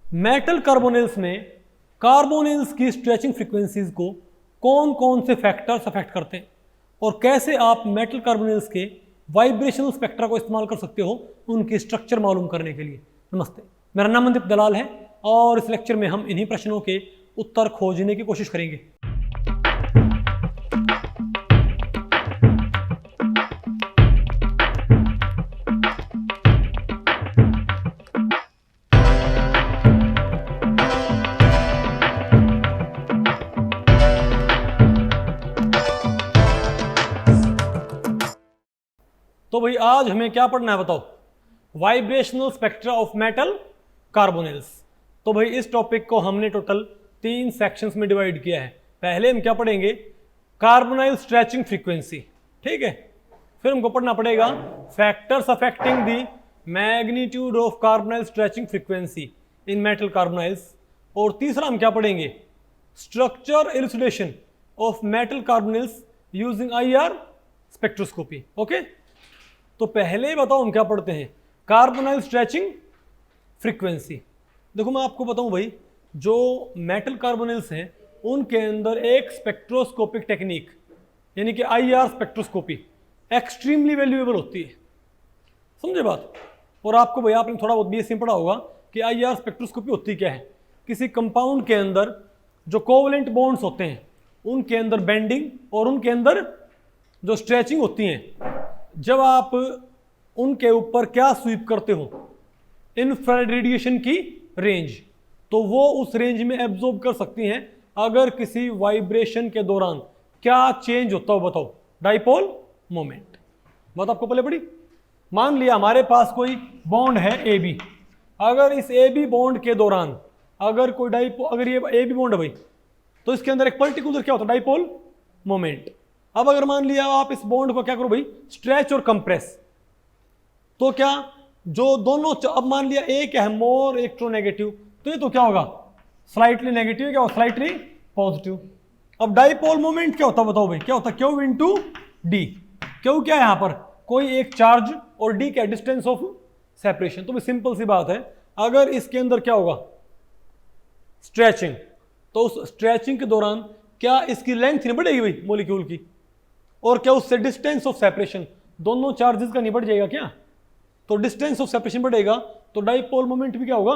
Metal carbonyls में carbonyls की stretching frequencies को कौन कौन से फैक्टर्स अफेक्ट करते हैं और कैसे आप मेटल कार्बोनिल्स के वाइब्रेशनल स्पेक्ट्रा को इस्तेमाल कर सकते हो उनकी स्ट्रक्चर मालूम करने के लिए। नमस्ते, मेरा नाम मनदीप दलाल है और इस लेक्चर में हम इन्हीं प्रश्नों के उत्तर खोजने की कोशिश करेंगे। तो भाई आज हमें क्या पढ़ना है बताओ? Vibrational spectra of metal carbonyls. तो भाई इस टॉपिक को हमने टोटल 3 सेक्शंस में डिवाइड किया है। पहले हम क्या पढ़ेंगे? कार्बोनाइल स्ट्रेचिंग फ्रीक्वेंसी, ठीक है। फिर हमको पढ़ना पड़ेगा factors affecting the magnitude of carbonyl stretching frequency in metal carbonyls. और तीसरा हम क्या पढ़ेंगे? Structure elucidation of metal carbonyls using IR spectroscopy. Okay, तो पहले ही बताओ हम क्या पढ़ते हैं? Carbonyl stretching frequency. देखो मैं आपको बताऊं भाई, जो मेटल कार्बोनिल्स हैं उनके अंदर एक स्पेक्ट्रोस्कोपिक टेक्निक यानी कि IR स्पेक्ट्रोस्कोपी एक्सट्रीमली वैल्यूएबल होती है। समझे बात? और आपको भाई आपने थोड़ा बहुत BSc में पढ़ा होगा कि IR स्पेक्ट्रोस्कोपी होती क्या है। किसी कंपाउंड के अंदर जो कोवलेंट बॉन्ड्स होते हैं उनके अंदर बेंडिंग और उनके अंदर जो स्ट्रेचिंग होती हैं, जब आप उनके ऊपर क्या स्वीप करते हो? इंफ्रारेड रेडिएशन की रेंज, तो वो उस रेंज में एब्जॉर्ब कर सकती हैं। अगर किसी वाइब्रेशन के दौरान क्या चेंज होता हो बताओ? Dipole moment. बात आपको पहले पड़ी। मान लिया हमारे पास कोई बॉन्ड है AB, अगर इस AB बॉन्ड के दौरान अगर कोई अगर ये AB बॉन्ड है भाई, तो इसके अंदर एक पर्टिकुलर क्या होता है? Dipole moment. अब अगर मान लिया आप इस बॉन्ड को क्या करो भाई? स्ट्रेच और कंप्रेस, तो क्या जो दोनों, अब मान लिया एक है मोर इलेक्ट्रोनेगेटिव, तो ये तो क्या होगा? स्लाइटली नेगेटिव, क्या होगा? Slightly positive. अब डाइपोल मोमेंट क्या होता है बताओ भाई? क्या होता है? Q into D. क्यू क्या है यहां पर? कोई एक चार्ज और डी क्या? Distance of separation. तो भाई सिंपल सी बात है, अगर इसके अंदर क्या होगा? स्ट्रेचिंग, तो उस स्ट्रेचिंग के दौरान क्या इसकी लेंथ नहीं बढ़ेगी भाई मॉलिक्यूल की? और क्या उससे डिस्टेंस ऑफ सेपरेशन, दोनों चार्जेस का नहीं बढ़ जाएगा क्या? तो डिस्टेंस ऑफ सेपरेशन बढ़ेगा तो डाइपोल मोमेंट भी क्या होगा?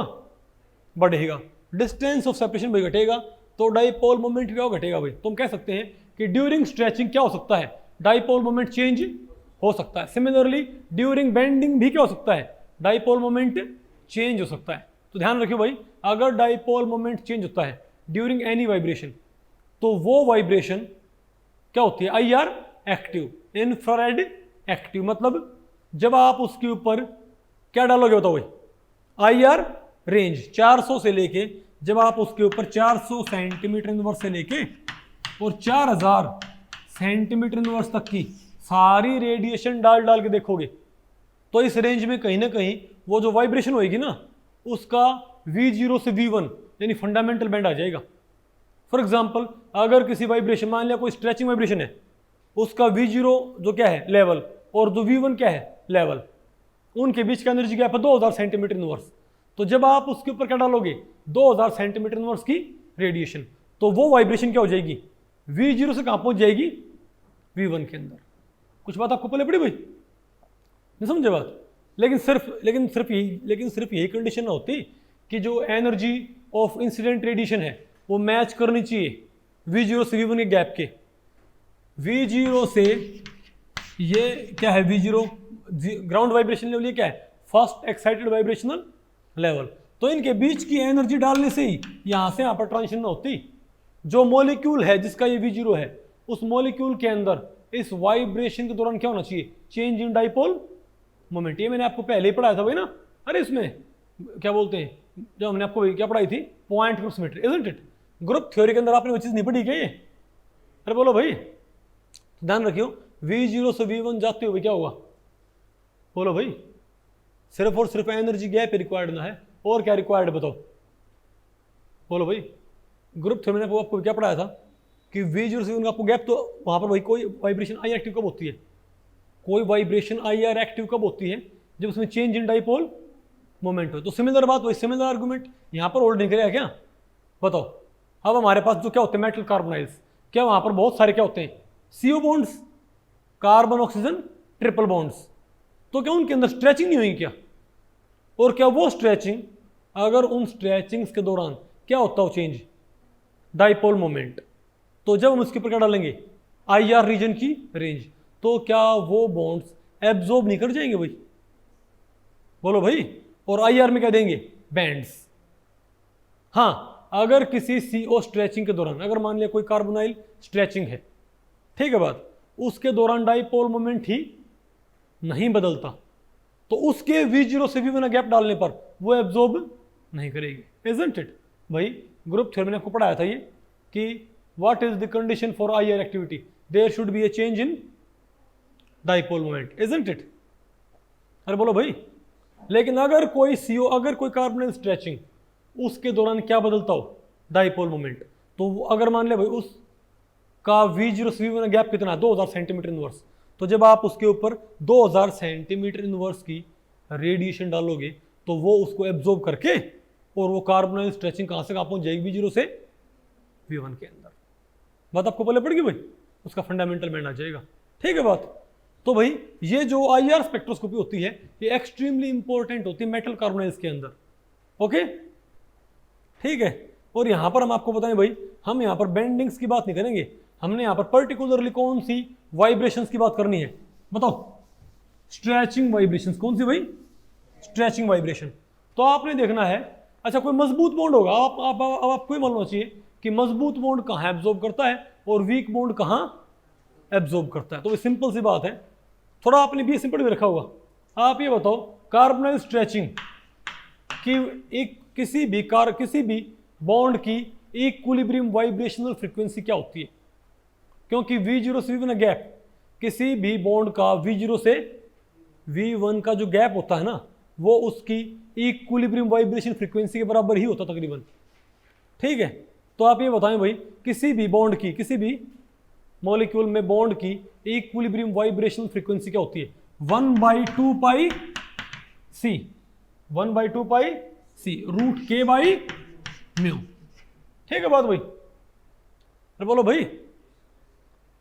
बढ़ेगा। डिस्टेंस ऑफ सेपरेशन भी घटेगा तो डाइपोल मोमेंट क्या घटेगा भाई? तो हम कह सकते हैं कि ड्यूरिंग स्ट्रेचिंग क्या हो सकता है? डाइपोल मोमेंट चेंज हो सकता है। सिमिलरली ड्यूरिंग बेंडिंग भी क्या हो सकता है? डाइपोल मोमेंट चेंज हो सकता है। तो ध्यान रखियो भाई, अगर डाइपोल मोमेंट चेंज होता है ड्यूरिंग एनी वाइब्रेशन, तो वो वाइब्रेशन क्या होती है? IR active, infrared active. मतलब जब आप उसके ऊपर क्या डालोगे बताओ भाई? IR रेंज 400 से लेके, जब आप उसके ऊपर 400 सेंटीमीटर इनवर्स से लेके और 4000 सेंटीमीटर इनवर्स तक की सारी रेडिएशन डाल डाल के देखोगे, तो इस रेंज में कहीं ना कहीं वो जो वाइब्रेशन होएगी ना, उसका V0 से V1 यानी फंडामेंटल बैंड आ जाएगा। फॉर एग्जाम्पल, अगर किसी वाइब्रेशन, मान लिया कोई स्ट्रेचिंग वाइब्रेशन है, उसका V0 जो क्या है? लेवल, और जो V1 क्या है? लेवल, उनके बीच का एनर्जी गैप है 2000 सेंटीमीटर इनवर्स। तो जब आप उसके ऊपर क्या डालोगे? 2000 सेंटीमीटर इनवर्स की रेडिएशन, तो वो वाइब्रेशन क्या हो जाएगी? V0 से कहां पहुंच जाएगी? V1 के अंदर। कुछ बात आपको पहले पड़ी भाई? नहीं समझे बात? लेकिन सिर्फ यही कंडीशन ना होती कि जो एनर्जी ऑफ इंसिडेंट रेडिएशन है वो मैच करनी चाहिए V0 से V1 के गैप के। V0 से ये क्या है? V0 ग्राउंड वाइब्रेशन लेवल, ये क्या है? First excited vibrational level. तो इनके बीच की एनर्जी डालने से ही यहां से यहां पर ट्रांजिशन ना होती। जो मॉलिक्यूल है जिसका ये V0 है, उस मॉलिक्यूल के अंदर इस वाइब्रेशन के दौरान क्या होना चाहिए? Change in dipole moment. ये मैंने आपको पहले ही पढ़ाया था भाई ना। अरे इसमें क्या बोलते हैं, जब हमने आपको क्या पढ़ाई थी? Point group symmetry, isn't it? Group theory के अंदर आपने वो चीज नहीं पढ़ी क्या ये? अरे बोलो भाई, ध्यान रखियो, V0 से V1 जाते हुए क्या होगा? बोलो भाई। सिर्फ और सिर्फ एनर्जी गैप रिक्वायर्ड ना है, और क्या रिक्वायर्ड बताओ? बोलो भाई। ग्रुप थ्योरी में आपको क्या पढ़ाया था कि V0 से V1 का आपको गैप, तो वहां पर भाई कोई वाइब्रेशन IR एक्टिव कब होती है? कोई वाइब्रेशन IR एक्टिव कब होती है? जब उसमें चेंज इन डाइपोल मोमेंट हो। तो सिमिलर बात वही, सिमिलर आर्गुमेंट यहाँ पर होल्ड नहीं करेगा क्या, बताओ। अब हमारे पास जो क्या होते हैं मेटल कार्बोनाइल्स, क्या वहाँ पर बहुत सारे क्या होते हैं CO bonds, carbon oxygen triple bonds, तो क्या उनके अंदर स्ट्रेचिंग नहीं हुई क्या, और क्या वो स्ट्रेचिंग, अगर उन स्ट्रेचिंग्स के दौरान क्या होता हो चेंज, डाइपोल मोमेंट, तो जब हम उसके ऊपर क्या डालेंगे IR रीजन की रेंज, तो क्या वो बॉन्ड्स एब्जॉर्ब नहीं कर जाएंगे भाई, बोलो भाई, और IR में क्या देंगे बैंड्स। हाँ, अगर किसी CO स्ट्रेचिंग के दौरान, अगर मान लिया कोई कार्बोनाइल स्ट्रेचिंग है, ठीक है बात, उसके दौरान डाइपोल मोमेंट ही नहीं बदलता, तो उसके V0 से V1 गैप डालने पर वो एब्जॉर्ब नहीं करेगी, इजंट इट भाई। ग्रुप थ्योरी में आपको पढ़ाया था ये कि what is the condition for IR activity, there should be a change in dipole moment, isn't it. अरे बोलो भाई, लेकिन अगर कोई CO, अगर कोई कार्बोनाइल स्ट्रेचिंग, उसके दौरान क्या बदलता हो डाइपोल मोमेंट, तो अगर मान ले भाई उस का V0 से V1 गैप कितना है 2000 सेंटीमीटर इनवर्स, तो जब आप उसके ऊपर 2000 सेंटीमीटर इनवर्स की रेडिएशन डालोगे तो वो उसको एब्जॉर्ब करके, और वो कार्बोनाइल स्ट्रेचिंग कहाँ से कहाँ पहुँच जाएगी V0 से V1 के अंदर। बात आपको पहले पड़ गई भाई, उसका फंडामेंटल बैंड आ जाएगा, ठीक है बात। तो भाई ये जो IR स्पेक्ट्रोस्कोपी होती है ये एक्सट्रीमली इंपॉर्टेंट होती है मेटल कार्बोनाइल्स के अंदर, ओके ठीक है। और यहाँ पर हम आपको बताएं भाई, हम यहाँ पर बेंडिंग्स की बात नहीं करेंगे, हमने यहाँ पर पर्टिकुलरली कौन सी वाइब्रेशंस की बात करनी है, बताओ। स्ट्रेचिंग वाइब्रेशंस, कौन सी भाई, स्ट्रेचिंग वाइब्रेशन। तो आपने देखना है, अच्छा कोई मजबूत बॉन्ड होगा, आपको ही मालूम होना चाहिए कि मजबूत बॉन्ड कहाँ एब्जॉर्ब करता है और वीक बॉन्ड कहाँ एब्जॉर्ब करता है। तो ये सिंपल सी बात है, थोड़ा आपने भी सिंपल भी रखा होगा। आप ये बताओ कार्बोनाइल स्ट्रेचिंग की एक किसी भी बॉन्ड की इक्विलिब्रियम वाइब्रेशनल फ्रीक्वेंसी क्या होती है, क्योंकि V0 से V1 गैप, किसी भी बॉन्ड का V0 से V1 का जो गैप होता है ना, वो उसकी इक्विलिब्रियम वाइब्रेशन फ्रीक्वेंसी के बराबर ही होता तकरीबन, ठीक है। तो आप ये बताएं भाई, किसी भी बॉन्ड की, किसी भी मॉलिक्यूल में बॉन्ड की इक्विलिब्रियम वाइब्रेशनल फ्रीक्वेंसी क्या होती है, 1/2 pi C, 1/2 pi C root K by mu, ठीक है बात भाई। अरे बोलो भाई,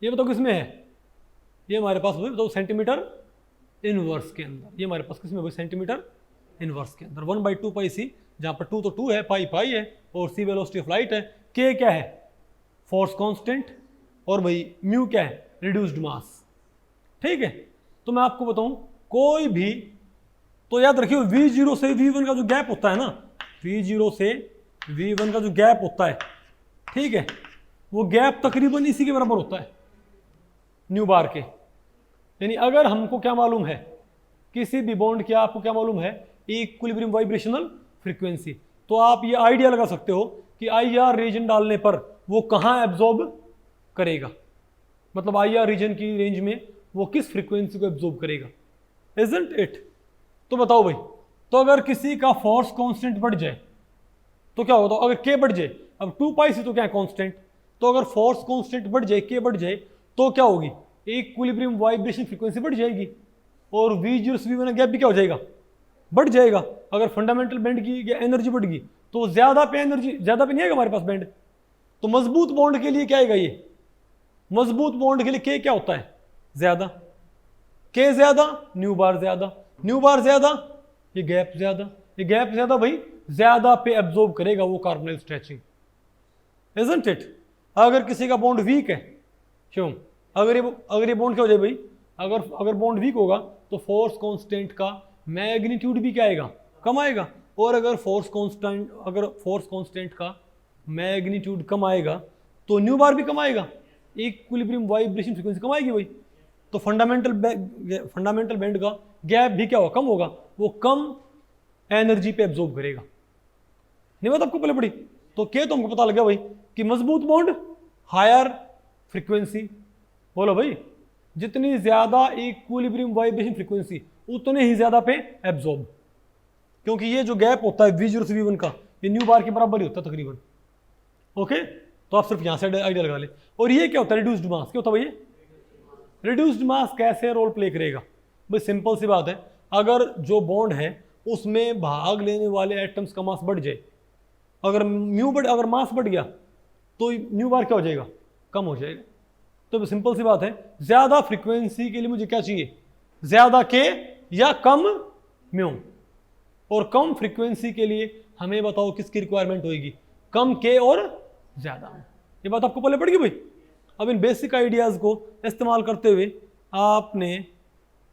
ये बताओ किसमें है, ये हमारे पास भाई बताओ सेंटीमीटर इनवर्स के अंदर, ये हमारे पास किसमें भाई सेंटीमीटर इनवर्स के अंदर 1/2 पाई C, जहाँ पर 2 तो 2 है, पाई पाई है, और C वेलोसिटी ऑफ लाइट है, K क्या है फोर्स कांस्टेंट, और भाई म्यू क्या है रिड्यूस्ड मास, ठीक है। तो मैं आपको बताऊं कोई भी, तो याद रखिए V0 से V1 का जो गैप होता है ना, V0 से V1 का जो गैप होता है, ठीक है, वो गैप तकरीबन इसी के बराबर होता है न्यू बार के। यानी अगर हमको क्या मालूम है, किसी भी बॉन्ड की आपको क्या मालूम है इक्विलिब्रियम वाइब्रेशनल फ्रीक्वेंसी, तो आप ये आइडिया लगा सकते हो कि IR रीजन डालने पर वो कहाँ एब्जॉर्ब करेगा, मतलब IR रीजन की रेंज में वो किस फ्रीक्वेंसी को एब्जॉर्ब करेगा, इजंट इट। तो बताओ भाई, तो अगर किसी का फोर्स कांस्टेंट बढ़ जाए तो क्या होता है, अगर K बढ़ जाए, अब 2 पाई C तो क्या है कांस्टेंट, तो अगर फोर्स कांस्टेंट बढ़ जाए, K बढ़ जाए, तो क्या होगी इक्विलिब्रियम वाइब्रेशन फ्रीक्वेंसी बढ़ जाएगी, और V0 से V1 गैप भी क्या हो जाएगा, बढ़ जाएगा। अगर फंडामेंटल बैंड की एनर्जी बढ़ गई तो ज्यादा पे एनर्जी, ज्यादा पे नहीं आएगा हमारे पास बैंड। तो मजबूत बॉन्ड के लिए क्या आएगा, ये मजबूत बॉन्ड के लिए K क्या होता है ज्यादा, K ज्यादा न्यू बार ज्यादा, न्यू बार ज्यादा ये गैप ज्यादा, ये गैप ज्यादा भाई ज्यादा पे एब्जॉर्ब करेगा वो कार्बोनाइल स्ट्रेचिंग, इजंट इट। अगर किसी का बॉन्ड वीक है, क्यों, अगर ये बॉन्ड क्या हो जाए भाई, अगर बॉन्ड वीक होगा तो फोर्स कांस्टेंट का मैग्नीट्यूड भी क्या आएगा, कम आएगा, और अगर फोर्स कांस्टेंट का मैग्नीट्यूड कम आएगा तो न्यू बार भी कम आएगा, इक्विलिब्रियम वाइब्रेशन फ्रीक्वेंसी कम आएगी भाई, तो फंडामेंटल बैंड का गैप भी क्या होगा, कम होगा, वो कम एनर्जी पे एब्जॉर्ब करेगा। नहीं बात आपको पहले पड़ी, तो क्या तो हमको पता लग गया भाई कि मजबूत बॉन्ड हायर फ्रीक्वेंसी, बोलो भाई जितनी ज्यादा इक्विलिब्रियम वाइब्रेशन फ्रीक्वेंसी उतने ही ज्यादा पे एब्जॉर्ब, क्योंकि ये जो गैप होता है V0 से V1 का, ये न्यू बार के बराबर ही होता है तकरीबन, ओके। तो आप सिर्फ यहां से आइडिया लगा ले। और ये क्या होता है रिड्यूस्ड मास, क्या होता है भाई, रिड्यूस्ड मास कैसे रोल प्ले करेगा भाई, सिंपल सी बात है, अगर जो बॉन्ड है उसमें भाग लेने वाले एटम्स का मास बढ़ जाए। अगर मास बढ़ गया तो न्यू बार क्या हो जाएगा, कम हो जाएगा। तो सिंपल सी बात है, ज्यादा फ्रीक्वेंसी के लिए मुझे क्या चाहिए, ज्यादा के या कम म्यू। और कम फ्रीक्वेंसी के लिए हमें बताओ किसकी रिक्वायरमेंट होगी, कम के और ज्यादा। ये बात आपको पहले पड़ गई भाई। अब इन बेसिक आइडियाज को इस्तेमाल करते हुए आपने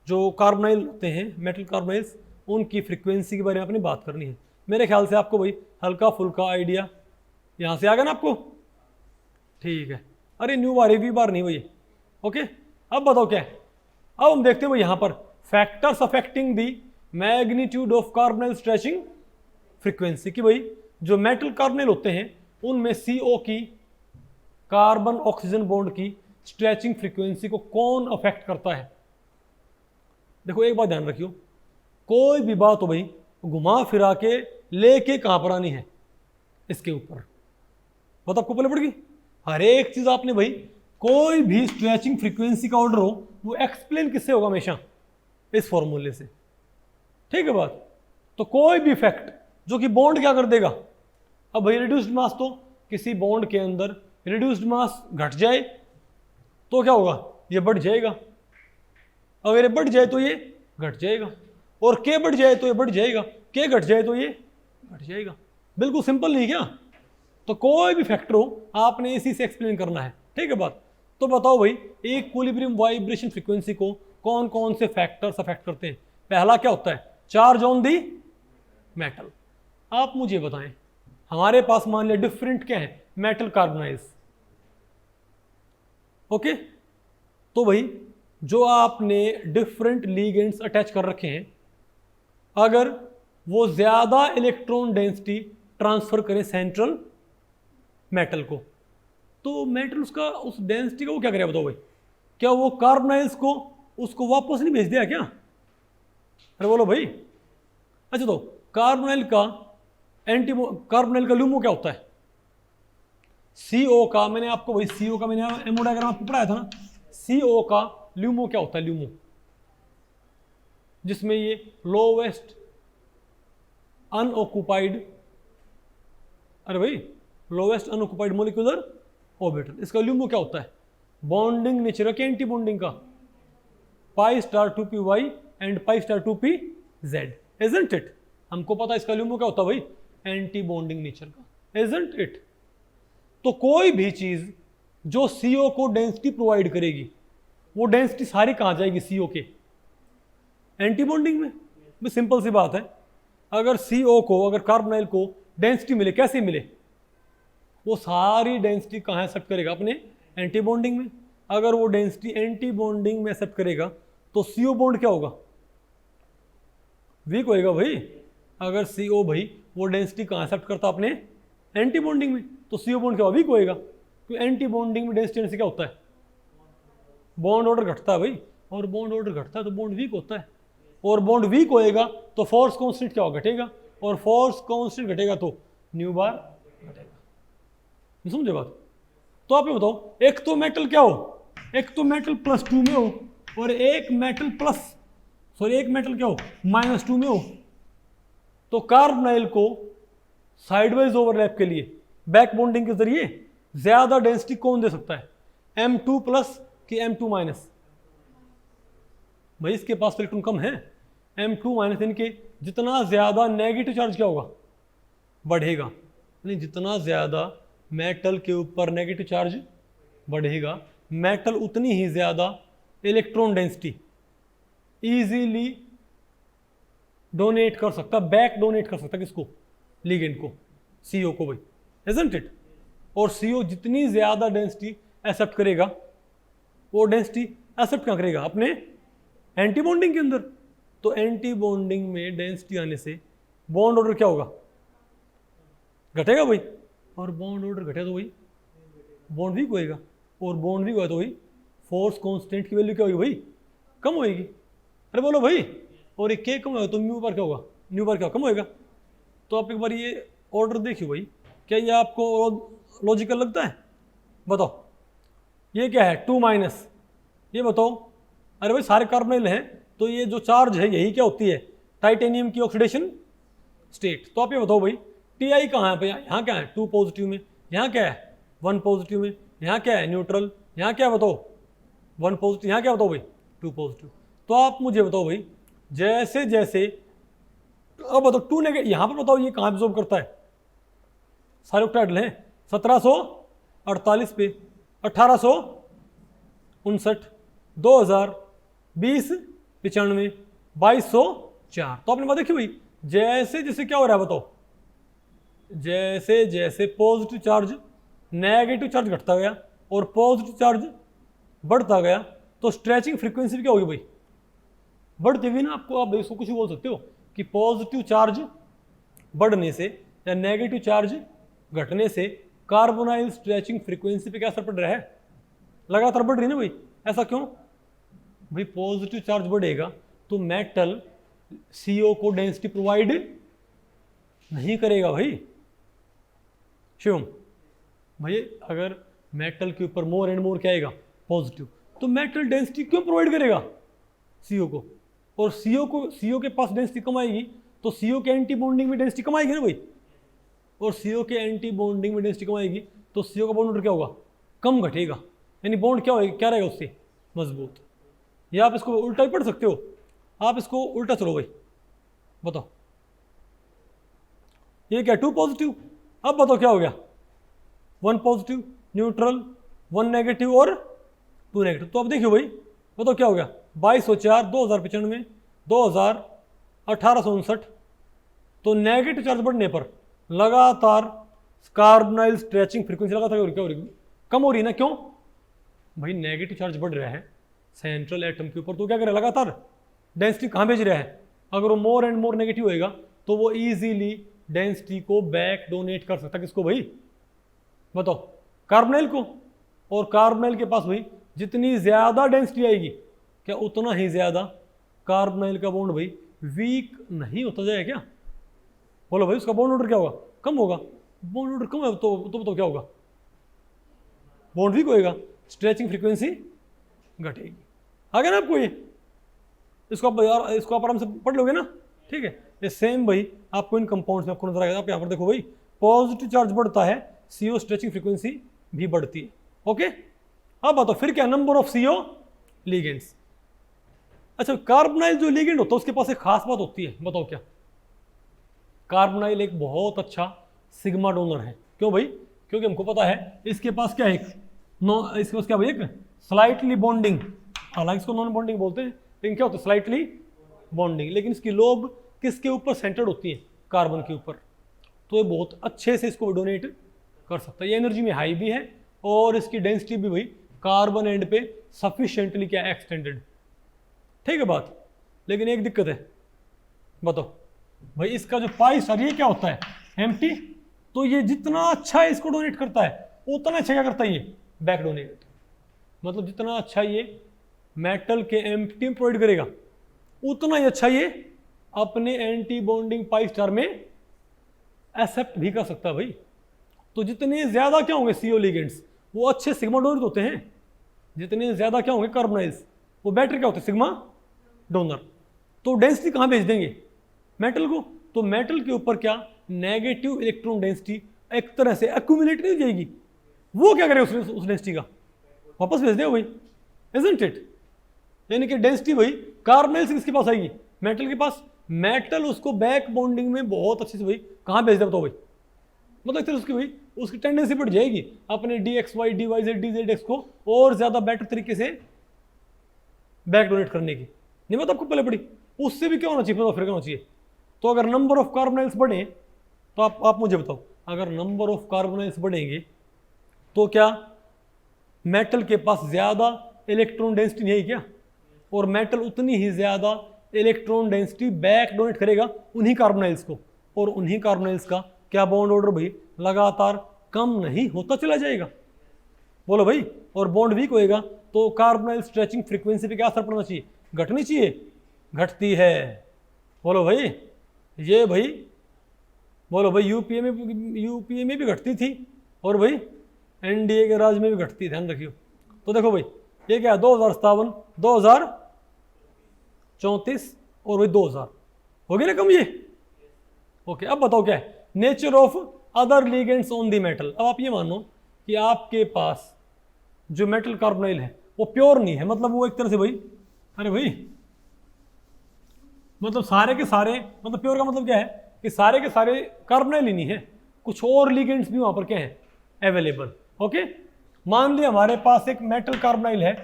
जो कार्बोनाइल होते हैं, मेटल कार्बोनाइल्स, उनकी फ्रीक्वेंसी के बारे में अपनी बात करनी है। मेरे ख्याल से आपको भाई हल्का फुल्का आइडिया यहाँ से आ गया ना आपको, ठीक है। अरे न्यू बार वी बार नहीं भाई, ओके। अब बताओ क्या है, अब हम देखते हैं भाई यहाँ पर factors affecting the magnitude of carbonyl stretching frequency की। भाई जो मेटल कार्बोनाइल होते हैं उनमें CO की, कार्बन ऑक्सीजन बॉन्ड की स्ट्रेचिंग फ्रीक्वेंसी को कौन अफेक्ट करता है। देखो एक बात ध्यान रखियो, कोई भी बात हो भाई घुमा फिरा के लेके कहां पर आनी है, इसके ऊपर बात आपको पहले पड़ गई। हर एक चीज आपने भाई, कोई भी स्ट्रेचिंग फ्रीक्वेंसी का ऑर्डर हो वो एक्सप्लेन किससे होगा, हमेशा इस फॉर्मूले से, ठीक है बात। तो कोई भी फैक्ट जो कि बॉन्ड क्या कर देगा, अब भाई रिड्यूस्ड मास, तो किसी बॉन्ड के अंदर रिड्यूस्ड मास घट जाए तो क्या होगा, ये बढ़ जाएगा। अगर ये बढ़ जाए तो ये घट जाएगा, और के बढ़ जाए तो ये बढ़ जाएगा, के घट जाए तो ये घट जाएगा। बिल्कुल सिंपल नहीं क्या। तो कोई भी फैक्टर हो आपने इसी से एक्सप्लेन करना है, ठीक है बात। तो बताओ भाई इक्विलिब्रियम वाइब्रेशन फ्रीक्वेंसी को कौन कौन से फैक्टर्स अफेक्ट करते हैं। पहला क्या होता है, चार्ज ऑन दी मेटल। आप मुझे बताएं, हमारे पास मान लिया डिफरेंट क्या है, मेटल कार्बोनाइल्स, ओके। तो भाई जो आपने डिफरेंट लिगेंड्स अटैच कर रखे हैं, अगर वो ज्यादा इलेक्ट्रॉन डेंसिटी ट्रांसफर करें सेंट्रल मेटल को, तो मेटल उसका उस डेंसिटी को वो क्या करेगा बताओ भाई, क्या वो कार्बोनाइल्स को उसको वापस नहीं भेज दिया क्या। अरे बोलो भाई। अच्छा तो कार्बोनाइल का कार्बोनाइल का ल्यूमो क्या होता है, CO का, मैंने आपको भाई CO का मैंने एमओ डायग्राम आपको पढ़ाया था ना, CO का ल्यूमो क्या होता है, ल्यूमो, जिसमें ये लोवेस्ट अनऑक्युपाइड, अरे भाई लोवेस्ट अनऑक्युपाइड मोलिकुलर ऑर्बिटल, इसका ल्यूमो क्या होता है, बॉन्डिंग नेचर के एंटी बॉन्डिंग का, π*2py and π*2pz, isn't it. हमको पता है इसका ल्यूमो क्या होता है भाई, एंटी बॉन्डिंग नेचर का, इजंट इट। तो कोई भी चीज जो CO को डेंसिटी प्रोवाइड करेगी, वो डेंसिटी सारी कहां जाएगी, CO के एंटी बॉन्डिंग में। भी सिंपल सी बात है, अगर CO को, अगर कार्बोनाइल को डेंसिटी मिले, कैसे मिले, वो सारी डेंसिटी कहां एक्सेप्ट करेगा, अपने एंटी बॉन्डिंग में। अगर वो डेंसिटी एंटी बॉन्डिंग में एक्सेप्ट करेगा तो CO बॉन्ड क्या होगा, वीक होएगा भाई। अगर CO भाई वो डेंसिटी कहां एक्सेप्ट करता, अपने एंटी बॉन्डिंग में, तो CO बॉन्ड क्या वीक होएगा। क्योंकि एंटी बॉन्डिंग में डेंसिटी क्या होता है, बॉन्ड ऑर्डर घटता है भाई, और बॉन्ड ऑर्डर घटता है तो बॉन्ड वीक होता है, और बॉन्ड वीक होएगा तो फोर्स कांस्टेंट क्या होगा, घटेगा, और फोर्स कांस्टेंट घटेगा तो न्यू बार घटेगा। समझे बात। तो आप ये बताओ, एक तो मेटल क्या हो, एक तो मेटल +2 में हो, और एक मेटल एक मेटल क्या हो, -2 में हो। तो कार्बोनाइल को साइडवाइज ओवरलैप के लिए बैक बॉन्डिंग के जरिए ज्यादा डेंसिटी कौन दे सकता है, M2+ कि M2-। भाई इसके पास इलेक्ट्रॉन कम है, M2-, इनके जितना ज्यादा नेगेटिव चार्ज क्या होगा, बढ़ेगा। यानी जितना ज्यादा मेटल के ऊपर नेगेटिव चार्ज बढ़ेगा, मेटल उतनी ही ज्यादा इलेक्ट्रॉन डेंसिटी इजीली डोनेट कर सकता, बैक डोनेट कर सकता, किसको, लिगेंड को, CO को भाई, इजंट इट। और CO जितनी ज्यादा डेंसिटी एक्सेप्ट करेगा, वो डेंसिटी एक्सेप्ट क्या करेगा, अपने एंटी बॉन्डिंग के अंदर। तो एंटी बॉन्डिंग में डेंसिटी आने से बॉन्ड ऑर्डर क्या होगा, घटेगा भाई, और बॉन्ड ऑर्डर घटेगा तो भाई बॉन्ड वीक होएगा, और बॉन्ड वीक होगा तो भाई फोर्स कांस्टेंट की वैल्यू क्या होगी भाई, कम होएगी। अरे बोलो भाई, और एक के कम होगा तो म्यू बार क्या होगा, न्यू बार क्या कम होएगा। तो आप एक बार ये ऑर्डर देखिए भाई, क्या ये आपको लॉजिकल लगता है, बताओ। ये क्या है, 2-, ये बताओ। अरे भाई सारे कार्बोनाइल हैं, तो ये जो चार्ज है यही क्या होती है, टाइटेनियम की ऑक्सीडेशन स्टेट। तो आप ये बताओ भाई Ti कहाँ है भाई, यहाँ क्या है 2 पॉजिटिव में, यहाँ क्या है 1 पॉजिटिव में, यहाँ क्या है न्यूट्रल, यहाँ क्या बताओ 1 पॉजिटिव, यहाँ क्या बताओ भाई 2 पॉजिटिव। तो आप मुझे बताओ भाई जैसे जैसे, अब बताओ 2 नेगेटिव, यहाँ पर बताओ ये कहाँ एब्जॉर्ब करता है, सारे ऑक्टाइडल हैं 1748 पे, 1859, 2000, 20, 95, 2204। तो आपने बात देखी भाई जैसे जैसे क्या हो रहा है बताओ, जैसे जैसे पॉजिटिव चार्ज नेगेटिव चार्ज घटता गया और पॉजिटिव चार्ज बढ़ता गया तो स्ट्रेचिंग फ्रीक्वेंसी भी क्या होगी भाई, बढ़ती हुई ना। आपको आप इसको कुछ भी बोल सकते हो कि पॉजिटिव चार्ज बढ़ने से या नेगेटिव चार्ज घटने से कार्बोनाइल स्ट्रेचिंग फ्रीक्वेंसी पे क्या असर पड़ रहा है, लगातार बढ़ रही है ना भाई। ऐसा क्यों भाई, पॉजिटिव चार्ज बढ़ेगा तो मेटल CO को डेंसिटी प्रोवाइड नहीं करेगा भाई। शिवम भाई अगर मेटल के ऊपर मोर एंड मोर क्या आएगा पॉजिटिव, तो मेटल डेंसिटी क्यों प्रोवाइड करेगा CO को, और CO के पास डेंसिटी कम आएगी तो CO के एंटी बॉन्डिंग में डेंसिटी कम आएगी ना भाई, और CO के एंटी बॉन्डिंग में डेंसिटी कम आएगी तो CO का बॉन्ड क्या होगा, कम घटेगा, यानी बॉन्ड क्या होगा, क्या रहेगा उससे मजबूत। या आप इसको उल्टा भी पढ़ सकते हो, आप इसको उल्टा चलो भाई, बताओ ये क्या 2 पॉजिटिव, अब बताओ क्या हो गया 1 पॉजिटिव, न्यूट्रल, 1 नेगेटिव और 2 नेगेटिव। तो अब देखियो भाई बताओ क्या हो गया 2204, 2095, 2000, 1859। तो नेगेटिव चार्ज बढ़ने पर लगातार कार्बोनाइल स्ट्रेचिंग फ्रीक्वेंसी लगातार क्या हो रही, कम हो रही है ना। क्यों भाई, नेगेटिव चार्ज बढ़ रहा है सेंट्रल एटम के ऊपर, तो क्या करे लगातार डेंसिटी कहाँ भेज रहा है। अगर वो मोर एंड मोर नेगेटिव होएगा तो वो इजीली डेंसिटी को बैक डोनेट कर सकता है, किसको भाई बताओ, कार्बोनाइल को। और कार्बोनाइल के पास भाई जितनी ज्यादा डेंसिटी आएगी क्या उतना ही ज्यादा कार्बोनाइल का बॉन्ड भाई वीक नहीं होता जाएगा क्या, बोलो भाई उसका बॉन्ड ऑर्डर क्या होगा, कम होगा। बॉन्ड ऑर्डर कम है तो बताओ क्या होगा, बॉन्ड वीक होएगा, स्ट्रेचिंग फ्रीक्वेंसी घटेगी। आ गया ना आपको ये, इसको आप आराम से पढ़ लोगे ना, ठीक है। ये सेम भाई आपको इन कंपाउंड्स में आपको नजर आएगा। आप यहाँ पर देखो भाई पॉजिटिव चार्ज बढ़ता है CO स्ट्रेचिंग फ्रीक्वेंसी भी बढ़ती है। ओके, अब बताओ फिर क्या, नंबर ऑफ CO लिगेंड्स। अच्छा, कार्बोनाइल जो लिगेंड होता है उसके पास एक खास बात होती है, बताओ क्या। कार्बोनाइल एक बहुत अच्छा सिग्मा डोनर है। क्यों भाई, क्योंकि हमको पता है इसके पास क्या है, इसके पास क्या भाई एक स्लाइटली बॉन्डिंग, हालांकि इसको नॉन बॉन्डिंग बोलते हैं लेकिन क्या होता है स्लाइटली बॉन्डिंग, लेकिन इसकी लोब किसके ऊपर सेंटर्ड होती है, कार्बन के ऊपर। तो ये बहुत अच्छे से इसको डोनेट कर सकता है, ये एनर्जी में हाई भी है और इसकी डेंसिटी भी भाई कार्बन एंड पे सफिशिएंटली क्या एक्सटेंडेड, ठीक है बात। लेकिन एक दिक्कत है, बताओ भाई इसका जो पाई स्टार ये क्या होता है एम्प्टी, तो ये जितना अच्छा इसको डोनेट करता है उतना अच्छा क्या करता है ये बैक डोनेट, मतलब जितना अच्छा ये मेटल के एम्प्टी प्रोवाइड करेगा उतना ही अच्छा ये अपने एंटी बॉन्डिंग पाई स्टार में एक्सेप्ट भी कर सकता है भाई। तो जितने ज्यादा क्या होंगे CO लिगेंड्स वो अच्छे सिग्मा डोनर होते हैं, जितने ज्यादा क्या होंगे कार्बोनाइल्स वो बेटर क्या होते हैं सिग्मा डोनर। तो डेंसिटी कहाँ भेज देंगे मेटल को, तो मेटल के ऊपर क्या नेगेटिव इलेक्ट्रॉन डेंसिटी एक तरह से एक्यूमुलेट नहीं हो जाएगी, वो क्या करे उस डेंसिटी का वापस भेज दे भाई, इजंट इट। यानी कि डेंसिटी भाई कार्बोनाइल से किसके पास आएगी, मेटल के पास। मेटल उसको बैक बॉन्डिंग में बहुत अच्छे से भाई कहाँ भेज दे बताओ भाई, मतलब एक तरह उसकी भाई उसकी टेंडेंसी बढ़ जाएगी अपने DXY DYZ DZX को और ज्यादा बेटर तरीके से बैक डोनेट करने की। नहीं मतलब आपको पहले पड़ी, उससे भी क्या होना चाहिए, फिर क्या होना चाहिए। तो अगर नंबर ऑफ कार्बोनाइल्स बढ़े तो आप मुझे बताओ, अगर नंबर ऑफ कार्बोनाइल्स बढ़ेंगे तो क्या मेटल के पास ज्यादा इलेक्ट्रॉन डेंसिटी नहीं है क्या, और मेटल उतनी ही ज्यादा इलेक्ट्रॉन डेंसिटी बैक डोनेट करेगा उन्हीं कार्बोनाइल्स को, और उन्हीं कार्बोनाइल्स का क्या बॉन्ड ऑर्डर भाई लगातार कम नहीं होता चला जाएगा, बोलो भाई। और बॉन्ड वीक होएगा तो कार्बोनाइल स्ट्रेचिंग फ्रीक्वेंसी पे क्या असर पड़ना चाहिए, घटनी चाहिए, घटती है, बोलो भाई। ये भाई बोलो भाई यूपीए में भी घटती थी और भाई NDA के राज में भी घटती, ध्यान रखियो। तो देखो भाई ये क्या है 2057, 2034 और भाई 2000, हो गया ना कम ये? ओके, अब बताओ क्या है nature of other ligands on the metal. अब आप ये मानो कि आपके पास जो मेटल कार्बोनाइल है वो प्योर नहीं है, मतलब वो एक तरह से भाई, अरे भाई मतलब सारे के सारे, मतलब प्योर का मतलब क्या है कि सारे के सारे कार्बोनाइल ही नहीं है, कुछ और लिगेंड्स भी वहां पर क्या है अवेलेबल। ओके, मान लिया हमारे पास एक मेटल कार्बोनाइल है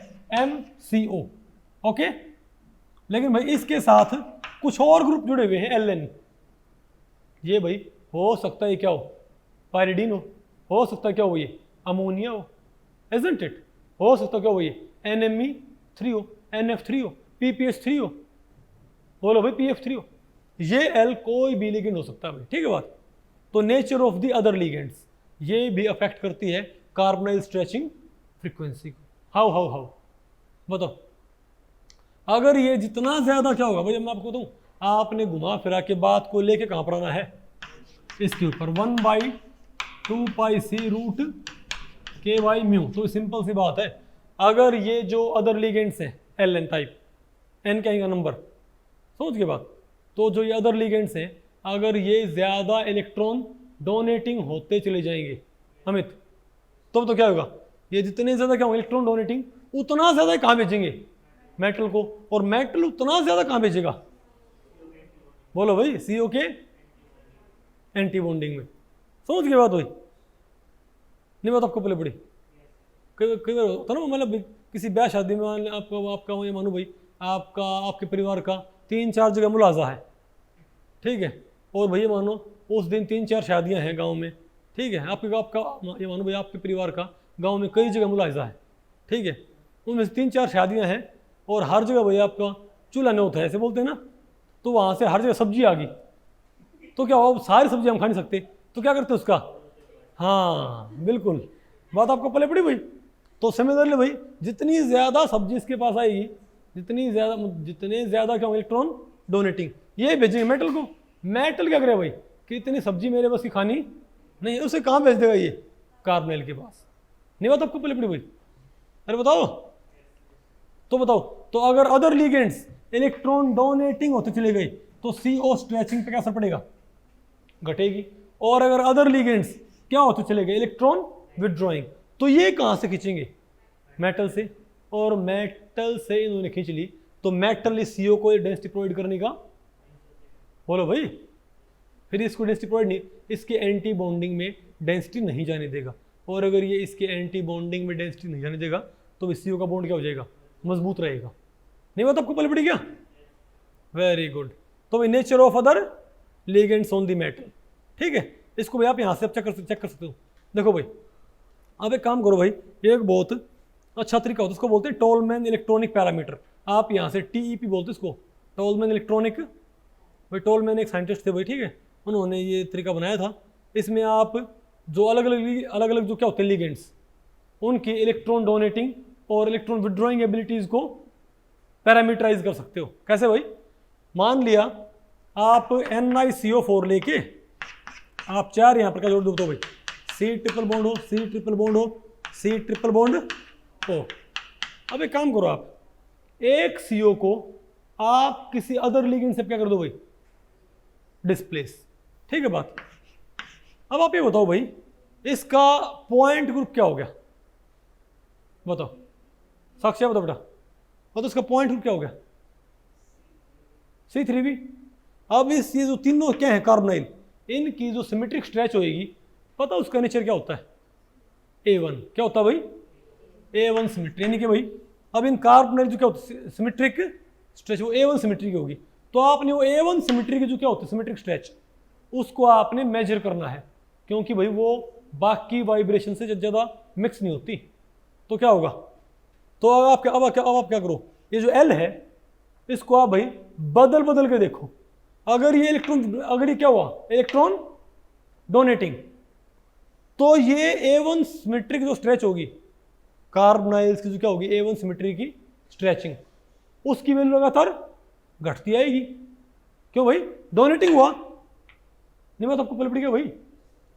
MCO, ओके, लेकिन भाई इसके साथ कुछ और ग्रुप जुड़े हुए हैं LN। ये भाई हो सकता है क्या हो, पायरिडीन हो सकता है क्या हो ये अमोनिया हो, isn't it? हो सकता है क्या हो ये NMe3 हो, NF3 हो, PPH3 हो, बोलो भाई PF3 हो, ये L कोई भी लिगेंड हो सकता है भाई, ठीक है बात। तो nature of the other ligands ये भी अफेक्ट करती है कार्बोनाइल स्ट्रेचिंग फ्रीक्वेंसी को। हाउ हाउ हाउ बताओ, अगर ये जितना ज्यादा क्या होगा भाई, मैं आपको बताऊं, आपने घुमा फिरा के बात को लेके कहां पर आना है, इसके ऊपर 1/2πc√k/μ। तो सिंपल सी बात है, अगर ये जो अदर लिगेंड्स हैं LN टाइप, N क्या का नंबर, समझ के बात, तो जो ये अदर लिगेंड्स हैं अगर ये ज्यादा इलेक्ट्रॉन डोनेटिंग होते चले जाएंगे अमित, तो क्या होगा, ये जितने ज्यादा क्या होगा इलेक्ट्रॉन डोनेटिंग, उतना ज्यादा कहां भेजेंगे मेटल को, और मेटल उतना ज्यादा कहां भेजेगा, बोलो भाई CO के एंटी बॉन्डिंग में। समझ के बात हुई नहीं, बात आपको पहले पड़ी, कई बार होता ना, मतलब किसी ब्याह शादी में आपका हो या मानो भाई आपका आपके परिवार का 3-4 जगह मुलाजा है, ठीक है, और भैया मानो उस दिन 3-4 शादियां हैं गांव में, ठीक है, आपका ये मानो भाई आपके परिवार का गांव में कई जगह मुलाजा है, ठीक है, उनमें से 3-4 शादियां हैं और हर जगह भैया आपका चूल्हा न्योता है ऐसे बोलते हैं ना, तो वहाँ से हर जगह सब्जी आ गई, तो क्या हो सारी सब्जी हम खा नहीं सकते, तो क्या करते उसका, हाँ बिल्कुल बात आपको पहले पड़ी भाई। तो समझ ले भाई, जितनी ज़्यादा सब्जी इसके पास आएगी, जितने ज़्यादा क्या इलेक्ट्रॉन डोनेटिंग, ये भेजेंगे मेटल को। मेटल क्या करे भाई कि इतनी सब्जी मेरे बस की खानी नहीं, उसे कहाँ भेज देगा ये कार्बोनाइल के पास, नहीं बात आपको पहले पड़ी भाई। अरे बताओ, तो बताओ, तो अगर अदर लिगेंड्स इलेक्ट्रॉन डोनेटिंग होते चले गए तो CO स्ट्रेचिंग पे क्या असर पड़ेगा, घटेगी, और अगर अदर लिगेंड्स क्या होते चले गए इलेक्ट्रॉन विड्रॉइंग, तो ये कहां से खींचेंगे मेटल से, और मेटल से इन्होंने खींच ली तो मेटल इस CO को डेंसिटी प्रोवाइड करने का, बोलो भाई, फिर इसको डेंसिटी प्रोवाइड नहीं, इसके एंटी बॉन्डिंग में डेंसिटी नहीं जाने देगा, और अगर ये इसके एंटी बॉन्डिंग में डेंसिटी नहीं जाने देगा तो इस CO का बॉन्ड क्या हो जाएगा, मजबूत रहेगा। नहीं बात आपको पहले पड़ी क्या, वेरी गुड। तो भाई nature of other ligands on the metal, ठीक है, इसको भाई आप यहाँ से चेक कर सकते हो। देखो भाई, अब एक काम करो भाई, एक बहुत अच्छा तरीका होता है, उसको बोलते हैं टोलमैन इलेक्ट्रॉनिक पैरामीटर, आप यहाँ से TEP बोलते हैं इसको, टोलमैन इलेक्ट्रॉनिक। भाई टोलमैन एक साइंटिस्ट थे भाई, ठीक है, उन्होंने ये तरीका बनाया था, इसमें आप जो अलग अलग जो क्या होते हैं लिगेंड्स, उनकी इलेक्ट्रॉन डोनेटिंग और इलेक्ट्रॉन विड्रॉइंग एबिलिटीज़ को पैरामीटराइज कर सकते हो। कैसे भाई, मान लिया आप NiCO4 लेके आप 4 यहाँ पर क्या जोड़ दो, तो भाई C ट्रिपल बॉन्ड हो, C ट्रिपल बॉन्ड हो, C ट्रिपल बॉन्ड हो। अब एक काम करो, आप एक CO को आप किसी अदर लिगेंड से क्या कर दो भाई, डिस्प्लेस, ठीक है बात। अब आप ये बताओ भाई, इसका पॉइंट ग्रुप क्या हो गया, बताओ साक्षी बताओ बेटा, तो इसका पॉइंट ग्रुप क्या हो गया, C3b। अब इस ये जो तीनों क्या है कार्बोनाइल, इनकी जो सिमेट्रिक स्ट्रेच होएगी, पता उसका नेचर क्या होता है, A1 क्या होता है भाई, A1 सिमेट्री, यानी कि भाई अब इन कार्बोनाइल जो क्या होता है सिमेट्रिक स्ट्रेच, वो A1 सिमेट्री की होगी, तो आपने वो A1 सिमेट्री की जो क्या होती है सिमेट्रिक स्ट्रेच, उसको आपने मेजर करना है, क्योंकि भाई वो बाकी वाइब्रेशन से ज़्यादा मिक्स नहीं होती। तो क्या होगा, तो अब आप क्या करो, ये जो L है इसको आप भाई बदल के देखो, अगर ये इलेक्ट्रॉन, अगर ये क्या हुआ इलेक्ट्रॉन डोनेटिंग, तो ये A1 सिमेट्री की जो स्ट्रेच होगी कार्बोनाइल्स की, जो क्या होगी A1 सिमेट्री की स्ट्रेचिंग, उसकी वैल्यू लगातार घटती आएगी। क्यों भाई, डोनेटिंग हुआ, नहीं बात आपको पहले पड़ी क्या भाई,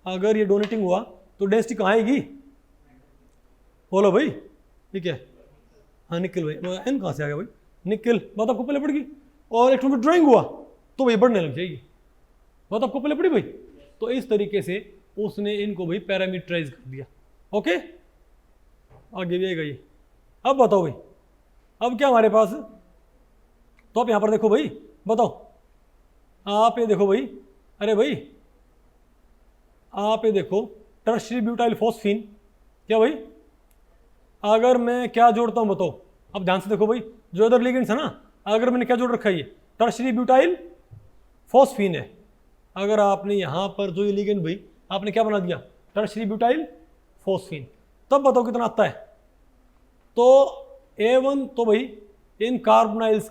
अगर ये डोनेटिंग हुआ तो डेंसिटी कहाँ आएगी, बोलो भाई, ठीक है, हाँ निकल भाई, N कहाँ से आ गया भाई, निकल, बात आपको पहले पड़ गई। और इलेक्ट्रॉन विड्रॉइंग हुआ तो भाई बढ़ने लग जाएगी। बात आपको पहले पड़ी भाई। तो इस तरीके से उसने इनको भाई पैरामीटराइज कर दिया। ओके, आगे भी आएगा ये। अब बताओ भाई, अब क्या हमारे पास, तो आप यहां पर देखो भाई, बताओ आप ये देखो भाई, अरे भाई आप ये देखो टर्शियरी ब्यूटाइल फॉस्फीन, क्या भाई, अगर मैं क्या जोड़ता हूं बताओ, अब ध्यान से देखो भाई, जो अदर लिगेंड्स है ना, अगर मैंने क्या जोड़ रखा है, ये टर्शियरी ब्यूटाइल फॉस्फीन है। अगर आपने यहां पर जो ये लिगेंड भाई आपने क्या बना दिया, टर्शियरी ब्यूटाइल फॉस्फीन, तब बताओ कितना आता है। तो A1, तो भाई इन कार्बोनाइल्स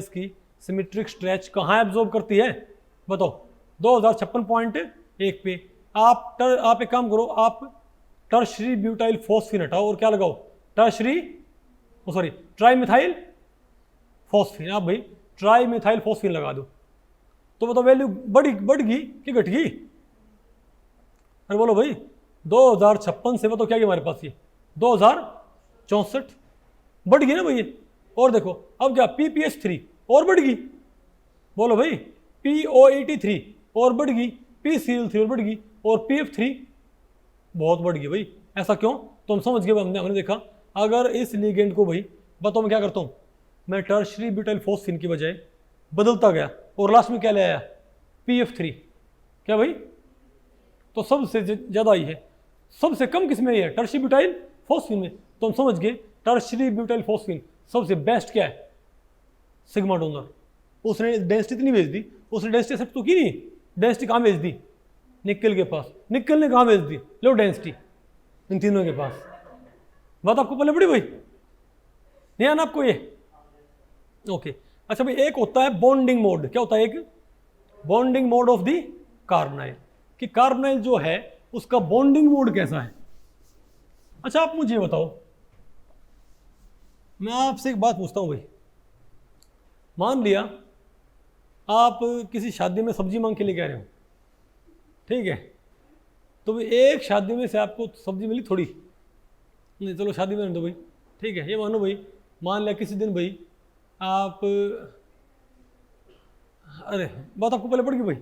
की सिमेट्रिक स्ट्रेच कहाँ एब्जॉर्ब करती है बताओ, 2056.1 पे। आप एक काम करो, आप टर्शियरी ब्यूटाइल फॉस्फीन हटाओ और क्या लगाओ, ट्राईमिथाइल फॉस्फीन। आप भाई ट्राईमिथाइल फॉस्फीन लगा दो, तो बताओ वैल्यू बढ़ गई कि घट गई। अरे बोलो भाई, 2056 से बताओ क्या गया हमारे पास, ये 2064 बढ़ गई ना भाई ये। और देखो अब क्या, PPH3 और बढ़ गई, बोलो भाई POET3 और बढ़ गई, PCl3 और बढ़ गई, और PF3 बहुत बढ़ गई भाई। ऐसा क्यों, तो हम समझ गए, हमने देखा अगर इस लिगेंड को भाई बताओ मैं क्या करता हूँ, मैं टर्शियरी ब्यूटाइल फॉस्फीन की बजाय बदलता गया और लास्ट में क्या ले आया, PF3, क्या भाई, तो सबसे ज़्यादा आई है, सबसे कम किस में है, टर्शियरी ब्यूटाइल फॉस्फीन में। तो हम समझ गए टर्शियरी ब्यूटाइल फॉस्फीन सबसे बेस्ट क्या है, सिग्मा डोनर। उसने डेंसिटी इतनी भेज दी, उसने डेंसिटी एक्सेप्ट तो की नहीं, डेंसिटी कहाँ भेज दी, निकल के पास, निकल ने कहाँ भेज दी, लो डेंसिटी इन तीनों के पास। बात आपको पहले पड़ी भाई, नहीं आना आपको ये, ओके। अच्छा भाई, एक होता है बॉन्डिंग मोड, क्या होता है, एक bonding mode of the carbonyl, कि कार्बोनाइल जो है उसका बॉन्डिंग मोड कैसा है। अच्छा आप मुझे बताओ, मैं आपसे एक बात पूछता हूं भाई, मान लिया आप किसी शादी में सब्जी मांग के लेके आ रहे हो, ठीक है, तो भाई एक शादी में से आपको सब्जी मिली थोड़ी, नहीं चलो शादी में रहने दो भाई, ठीक है, ये मानो भाई, मान लिया किसी दिन भाई आप, अरे बात आपको पहले पड़ गई भाई,